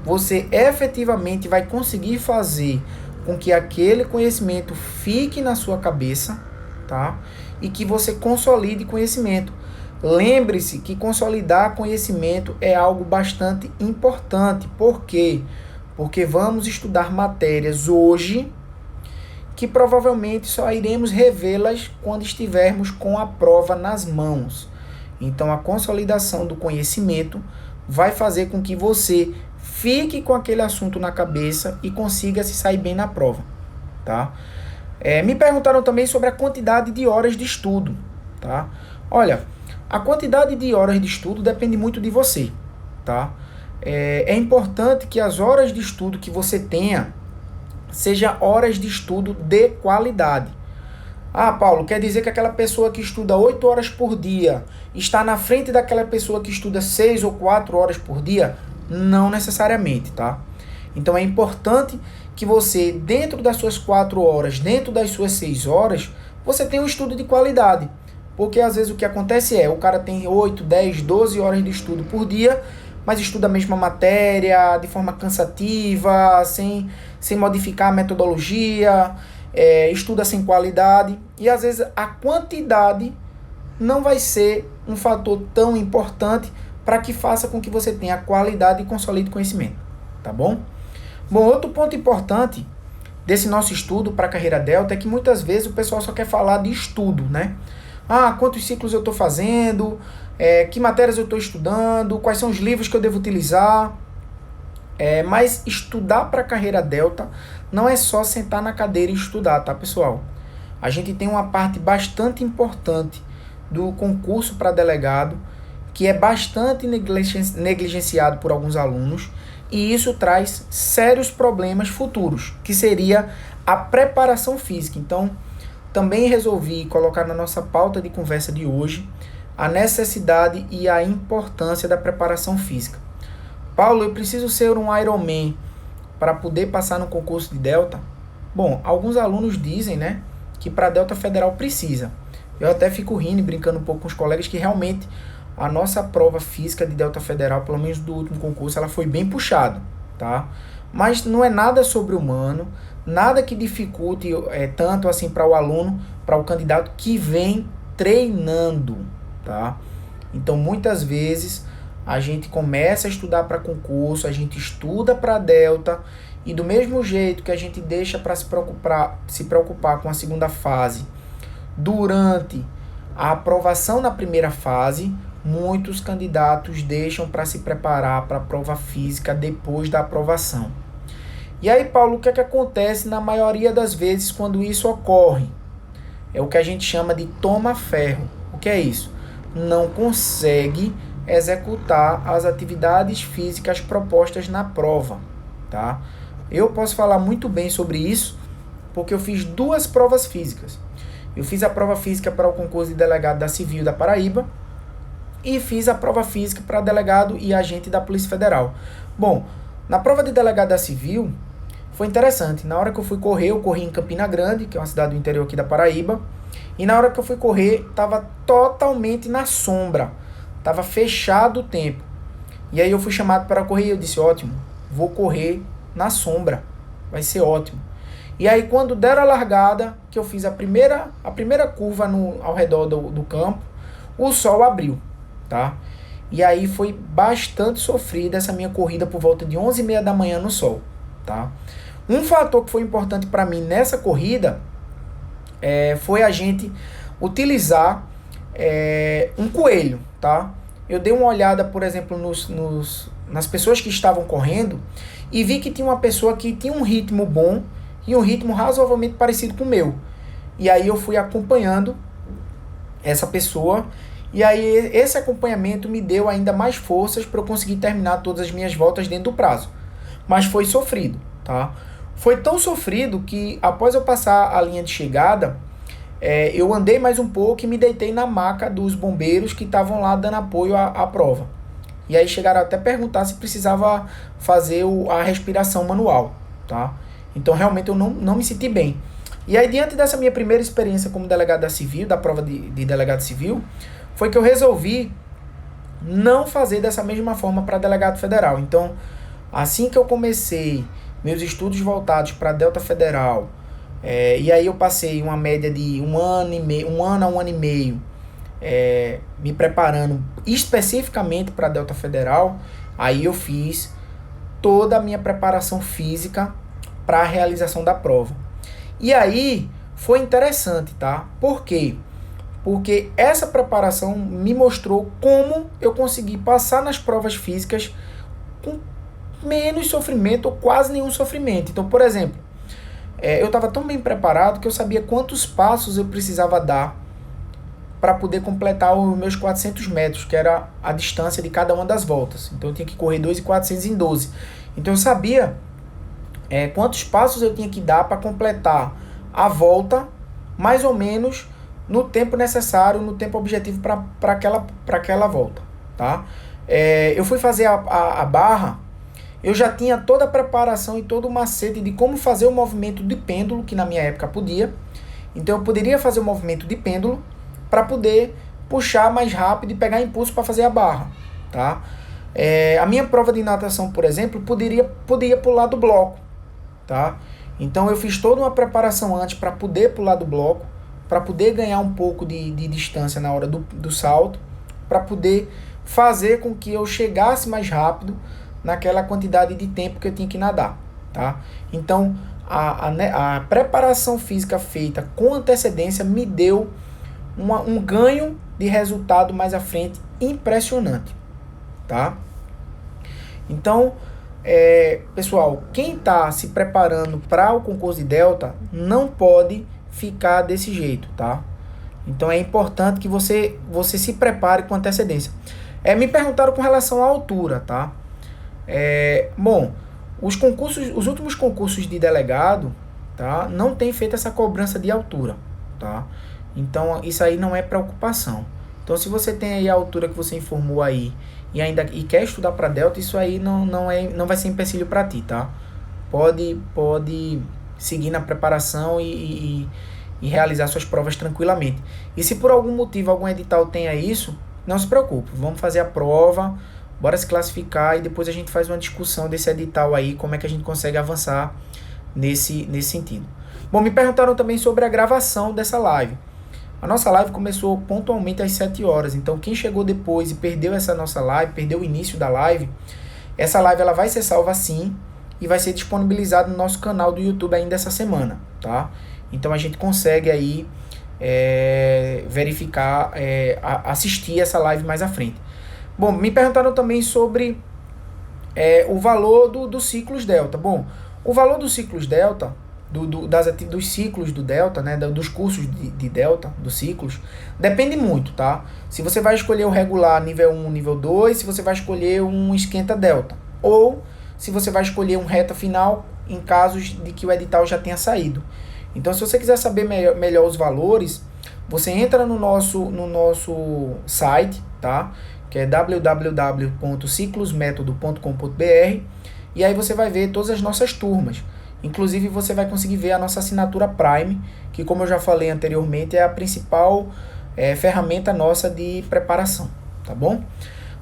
você efetivamente vai conseguir fazer com que aquele conhecimento fique na sua cabeça, tá? E que você consolide conhecimento. Lembre-se que consolidar conhecimento é algo bastante importante. Por quê? Porque vamos estudar matérias hoje que provavelmente só iremos revê-las quando estivermos com a prova nas mãos. Então, a consolidação do conhecimento vai fazer com que você fique com aquele assunto na cabeça e consiga se sair bem na prova, tá? Me perguntaram também sobre a quantidade de horas de estudo, tá? Olha, a quantidade de horas de estudo depende muito de você, tá? É importante que as horas de estudo que você tenha seja horas de estudo de qualidade. Ah, Paulo, quer dizer que aquela pessoa que estuda 8 horas por dia está na frente daquela pessoa que estuda 6 ou 4 horas por dia? Não necessariamente, tá? Então é importante que você, dentro das suas 4 horas, dentro das suas 6 horas, você tenha um estudo de qualidade. Porque às vezes o que acontece o cara tem 8, 10, 12 horas de estudo por dia, mas estuda a mesma matéria de forma cansativa, sem modificar a metodologia. estuda sem qualidade e às vezes a quantidade não vai ser um fator tão importante para que faça com que você tenha qualidade e consolide conhecimento, tá bom? Bom, outro ponto importante desse nosso estudo para a carreira Delta é que muitas vezes o pessoal só quer falar de estudo, né? Ah, quantos ciclos eu estou fazendo, que matérias eu estou estudando, quais são os livros que eu devo utilizar. Mas estudar para a carreira Delta não é só sentar na cadeira e estudar, tá, pessoal? A gente tem uma parte bastante importante do concurso para delegado, que é bastante negligenciado por alguns alunos, e isso traz sérios problemas futuros, que seria a preparação física. Então, também resolvi colocar na nossa pauta de conversa de hoje a necessidade e a importância da preparação física. Paulo, eu preciso ser um Ironman para poder passar no concurso de Delta? Bom, alguns alunos dizem, né, que para Delta Federal precisa. Eu até fico rindo e brincando um pouco com os colegas que realmente a nossa prova física de Delta Federal, pelo menos do último concurso, ela foi bem puxada, tá? Mas não é nada sobre-humano, nada que dificulte tanto assim para o aluno, para o candidato que vem treinando, tá? Então, muitas vezes, a gente começa a estudar para concurso, a gente estuda para Delta, e do mesmo jeito que a gente deixa para se preocupar com a segunda fase, durante a aprovação na primeira fase, muitos candidatos deixam para se preparar para a prova física depois da aprovação. E aí, Paulo, o que é que acontece na maioria das vezes quando isso ocorre? É o que a gente chama de toma-ferro. O que é isso? Não consegue executar as atividades físicas propostas na prova, tá? Eu posso falar muito bem sobre isso, porque eu fiz 2 provas físicas. Eu fiz a prova física para o concurso de delegado da Civil da Paraíba e fiz a prova física para delegado e agente da Polícia Federal. Bom, na prova de delegado da Civil, foi interessante. Na hora que eu fui correr, eu corri em Campina Grande, que é uma cidade do interior aqui da Paraíba, e na hora que eu fui correr, estava totalmente na sombra. Estava fechado o tempo. E aí eu fui chamado para correr e eu disse, ótimo, vou correr na sombra. Vai ser ótimo. E aí quando deram a largada, que eu fiz a primeira curva ao redor do campo, o sol abriu, tá? E aí foi bastante sofrida essa minha corrida por volta de 11h30 da manhã no sol, tá? Um fator que foi importante para mim nessa corrida foi a gente utilizar um coelho, tá? Eu dei uma olhada, por exemplo, nas pessoas que estavam correndo e vi que tinha uma pessoa que tinha um ritmo bom e um ritmo razoavelmente parecido com o meu. E aí eu fui acompanhando essa pessoa e aí esse acompanhamento me deu ainda mais forças para eu conseguir terminar todas as minhas voltas dentro do prazo. Mas foi sofrido, tá? Foi tão sofrido que após eu passar a linha de chegada, eu andei mais um pouco e me deitei na maca dos bombeiros que estavam lá dando apoio à prova. E aí chegaram até a perguntar se precisava fazer a respiração manual, tá? Então realmente eu não me senti bem. E aí diante dessa minha primeira experiência como delegado da Civil, da prova de delegado civil, foi que eu resolvi não fazer dessa mesma forma para delegado federal. Então, assim que eu comecei meus estudos voltados para Delta Federal, e aí eu passei uma média de um ano a um ano e meio, me preparando especificamente para Delta Federal, aí eu fiz toda a minha preparação física para a realização da prova. E aí foi interessante, tá? Por quê? Porque essa preparação me mostrou como eu consegui passar nas provas físicas com menos sofrimento ou quase nenhum sofrimento. Então, por exemplo, eu estava tão bem preparado que eu sabia quantos passos eu precisava dar para poder completar os meus 400 metros, que era a distância de cada uma das voltas. Então eu tinha que correr 2.400 em 12. Então eu sabia quantos passos eu tinha que dar para completar a volta, mais ou menos no tempo necessário, no tempo objetivo para aquela volta, tá? Eu fui fazer a barra, eu já tinha toda a preparação e todo o macete de como fazer o movimento de pêndulo, que na minha época podia. Então eu poderia fazer o movimento de pêndulo para poder puxar mais rápido e pegar impulso para fazer a barra, tá? A minha prova de natação, por exemplo, poderia pular do bloco, tá? Então eu fiz toda uma preparação antes para poder pular do bloco, para poder ganhar um pouco de distância na hora do salto, para poder fazer com que eu chegasse mais rápido naquela quantidade de tempo que eu tinha que nadar, tá? Então, a preparação física feita com antecedência me deu um ganho de resultado mais à frente impressionante, tá? Então, pessoal, quem está se preparando para o concurso de Delta não pode ficar desse jeito, tá? Então é importante que você se prepare com antecedência. Me perguntaram com relação à altura, tá? Bom, os últimos concursos de delegado, tá, não tem feito essa cobrança de altura, tá? Então isso aí não é preocupação. Então se você tem aí a altura que você informou aí e quer estudar para Delta, isso aí não vai ser empecilho para ti, tá? Pode seguir na preparação e realizar suas provas tranquilamente. E se por algum motivo, algum edital tenha isso, não se preocupe, vamos fazer a prova, bora se classificar e depois a gente faz uma discussão desse edital aí, como é que a gente consegue avançar nesse sentido. Bom, me perguntaram também sobre a gravação dessa live. A nossa live começou pontualmente às 7 horas, então quem chegou depois e perdeu essa nossa live, perdeu o início da live, essa live ela vai ser salva sim e vai ser disponibilizada no nosso canal do YouTube ainda essa semana, tá? Então a gente consegue aí verificar, assistir essa live mais à frente. Bom, me perguntaram também sobre o valor dos ciclos Delta. Bom, o valor dos ciclos Delta, dos ciclos do Delta, né, dos cursos de Delta, dos ciclos, depende muito, tá? Se você vai escolher o regular nível 1, nível 2, se você vai escolher um esquenta Delta, ou se você vai escolher um reta final em casos de que o edital já tenha saído. Então, se você quiser saber melhor os valores, você entra no nosso site, tá? Que é www.ciclosmetodo.com.br, e aí você vai ver todas as nossas turmas. Inclusive, você vai conseguir ver a nossa assinatura Prime, que, como eu já falei anteriormente, é a principal ferramenta nossa de preparação, tá bom?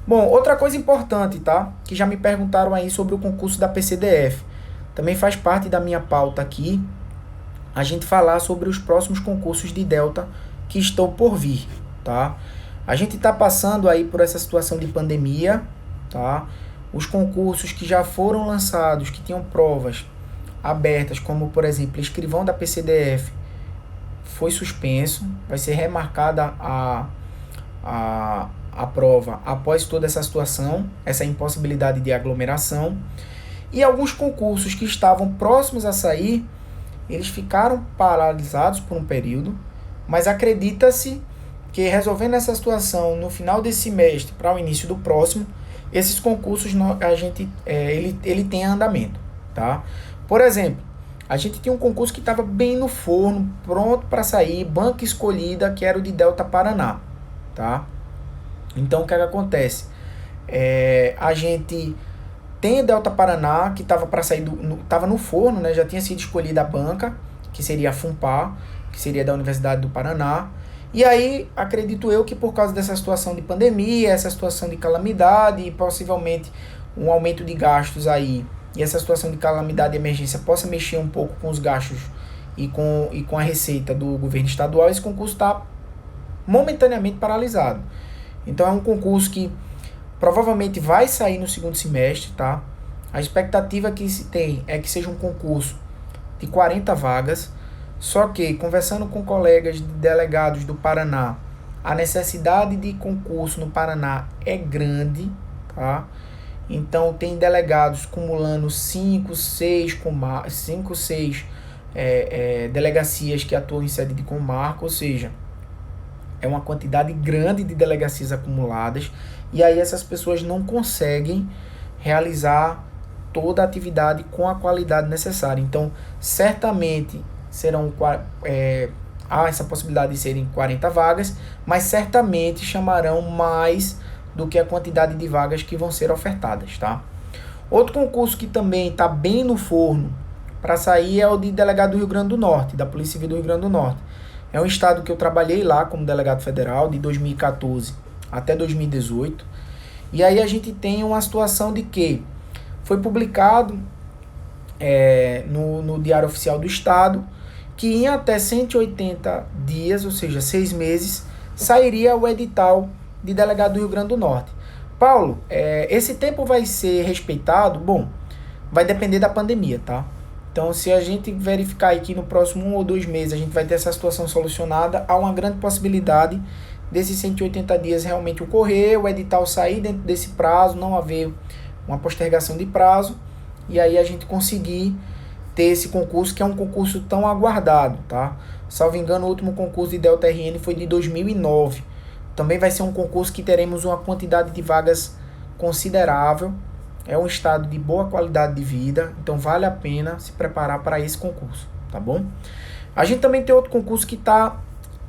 Bom, outra coisa importante, tá? Que já me perguntaram aí sobre o concurso da PCDF. Também faz parte da minha pauta aqui, a gente falar sobre os próximos concursos de Delta que estão por vir, tá? A gente está passando aí por essa situação de pandemia, tá? Os concursos que já foram lançados, que tinham provas abertas, como por exemplo, escrivão da PCDF, foi suspenso, vai ser remarcada a prova após toda essa situação, essa impossibilidade de aglomeração, e alguns concursos que estavam próximos a sair, eles ficaram paralisados por um período, mas acredita-se que resolvendo essa situação no final desse semestre para o início do próximo, esses concursos ele tem andamento, tá? Por exemplo, a gente tinha um concurso que estava bem no forno, pronto para sair, banca escolhida, que era o de Delta Paraná, tá? Então o que acontece? A gente tem o Delta Paraná, que estava para sair, estava no forno, né? Já tinha sido escolhida a banca, que seria a FUNPAR, que seria da Universidade do Paraná. E aí, acredito eu que por causa dessa situação de pandemia, essa situação de calamidade e possivelmente um aumento de gastos aí, e essa situação de calamidade e emergência possa mexer um pouco com os gastos e com a receita do governo estadual, esse concurso está momentaneamente paralisado. Então é um concurso que provavelmente vai sair no segundo semestre, tá? A expectativa que se tem é que seja um concurso de 40 vagas, só que, conversando com colegas de delegados do Paraná, a necessidade de concurso no Paraná é grande, tá? Então, tem delegados acumulando 5, 6 delegacias que atuam em sede de comarca, ou seja, é uma quantidade grande de delegacias acumuladas, e aí essas pessoas não conseguem realizar toda a atividade com a qualidade necessária. Então, certamente há essa possibilidade de serem 40 vagas, mas certamente chamarão mais do que a quantidade de vagas que vão ser ofertadas, tá? Outro concurso que também está bem no forno para sair é o de delegado do Rio Grande do Norte, da Polícia Civil do Rio Grande do Norte. É um estado que eu trabalhei lá como delegado federal de 2014 até 2018. E aí a gente tem uma situação de que foi publicado no Diário Oficial do Estado, que em até 180 dias, ou seja, 6 meses, sairia o edital de delegado do Rio Grande do Norte. Paulo, esse tempo vai ser respeitado? Bom, vai depender da pandemia, tá? Então, se a gente verificar aí que no próximo 1 ou 2 meses a gente vai ter essa situação solucionada, há uma grande possibilidade desses 180 dias realmente ocorrer, o edital sair dentro desse prazo, não haver uma postergação de prazo, e aí a gente conseguir ter esse concurso, que é um concurso tão aguardado, tá? Salvo engano, o último concurso de Delta RN foi de 2009. Também vai ser um concurso que teremos uma quantidade de vagas considerável. É um estado de boa qualidade de vida, então vale a pena se preparar para esse concurso, tá bom? A gente também tem outro concurso que está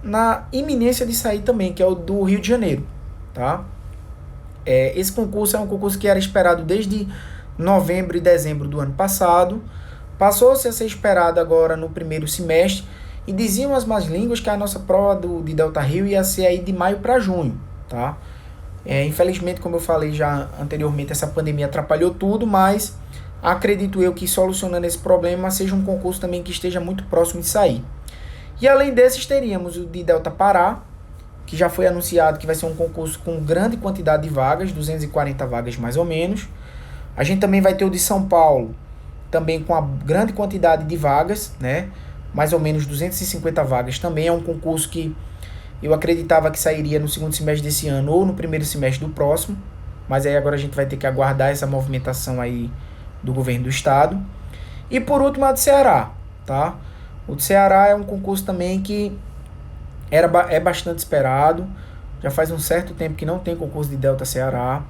na iminência de sair também, que é o do Rio de Janeiro, tá? Esse concurso é um concurso que era esperado desde novembro e dezembro do ano passado, passou-se a ser esperado agora no primeiro semestre, e diziam as más línguas que a nossa prova de Delta Rio ia ser aí de maio para junho, tá? Infelizmente, como eu falei já anteriormente, essa pandemia atrapalhou tudo, mas acredito eu que solucionando esse problema seja um concurso também que esteja muito próximo de sair. E além desses, teríamos o de Delta Pará, que já foi anunciado que vai ser um concurso com grande quantidade de vagas, 240 vagas mais ou menos. A gente também vai ter o de São Paulo, também com a grande quantidade de vagas, né? Mais ou menos 250 vagas. Também é um concurso que eu acreditava que sairia no segundo semestre desse ano ou no primeiro semestre do próximo, mas aí agora a gente vai ter que aguardar essa movimentação aí do governo do estado. E por último, a de Ceará, tá? O de Ceará é um concurso também que é bastante esperado. Já faz um certo tempo que não tem concurso de Delta Ceará.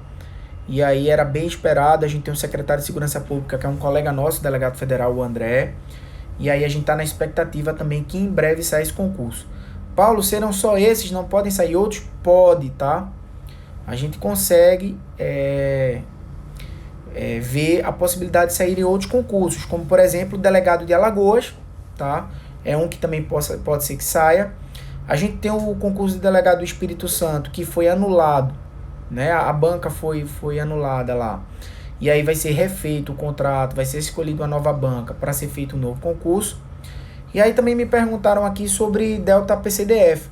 E aí era bem esperado. A gente tem um secretário de Segurança Pública, que é um colega nosso, delegado federal, o André. E aí a gente está na expectativa também que em breve saia esse concurso. Paulo, serão só esses? Não podem sair outros? Pode, tá? A gente consegue ver a possibilidade de saírem outros concursos, como por exemplo o delegado de Alagoas, tá? É um que também pode ser que saia. A gente tem o concurso de delegado do Espírito Santo, que foi anulado, né? A banca foi anulada lá. E aí vai ser refeito o contrato, vai ser escolhida uma nova banca para ser feito um novo concurso. E aí também me perguntaram aqui sobre Delta PCDF.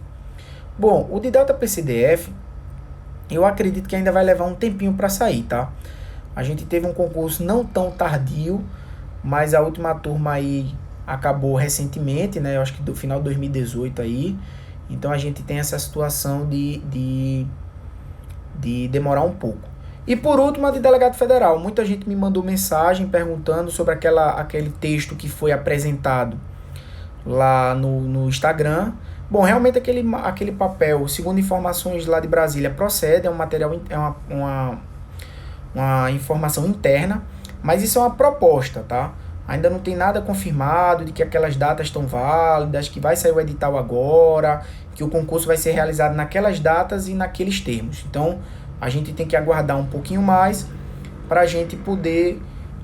Bom, o de Delta PCDF, eu acredito que ainda vai levar um tempinho para sair, tá? A gente teve um concurso não tão tardio, mas a última turma aí acabou recentemente, né? Eu acho que do final de 2018 aí. Então a gente tem essa situação de demorar um pouco. E por último, a de delegado federal. Muita gente me mandou mensagem perguntando sobre aquele texto que foi apresentado lá no Instagram. Bom, realmente aquele papel, segundo informações lá de Brasília, procede, é um material, uma informação interna, mas isso é uma proposta, tá? Ainda não tem nada confirmado de que aquelas datas estão válidas, que vai sair o edital agora, que o concurso vai ser realizado naquelas datas e naqueles termos. Então, a gente tem que aguardar um pouquinho mais para a gente poder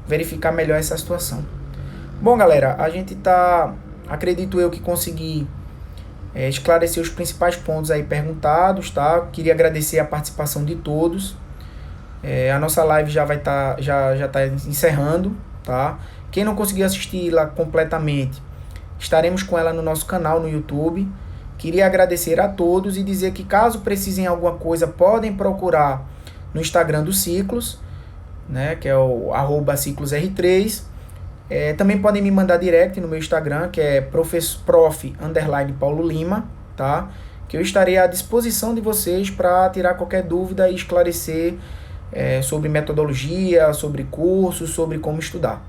verificar melhor essa situação. Bom, galera, a gente acredito eu que consegui esclarecer os principais pontos aí perguntados, tá? Queria agradecer a participação de todos. A nossa live já tá encerrando, tá? Quem não conseguiu assistir lá completamente, estaremos com ela no nosso canal no YouTube. Queria agradecer a todos e dizer que caso precisem alguma coisa, podem procurar no Instagram do Ciclos, né, que é o @ciclosr3. Também podem me mandar direct no meu Instagram, que é prof_Paulo Lima, tá? Que eu estarei à disposição de vocês para tirar qualquer dúvida e esclarecer sobre metodologia, sobre cursos, sobre como estudar.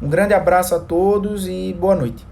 Um grande abraço a todos e boa noite.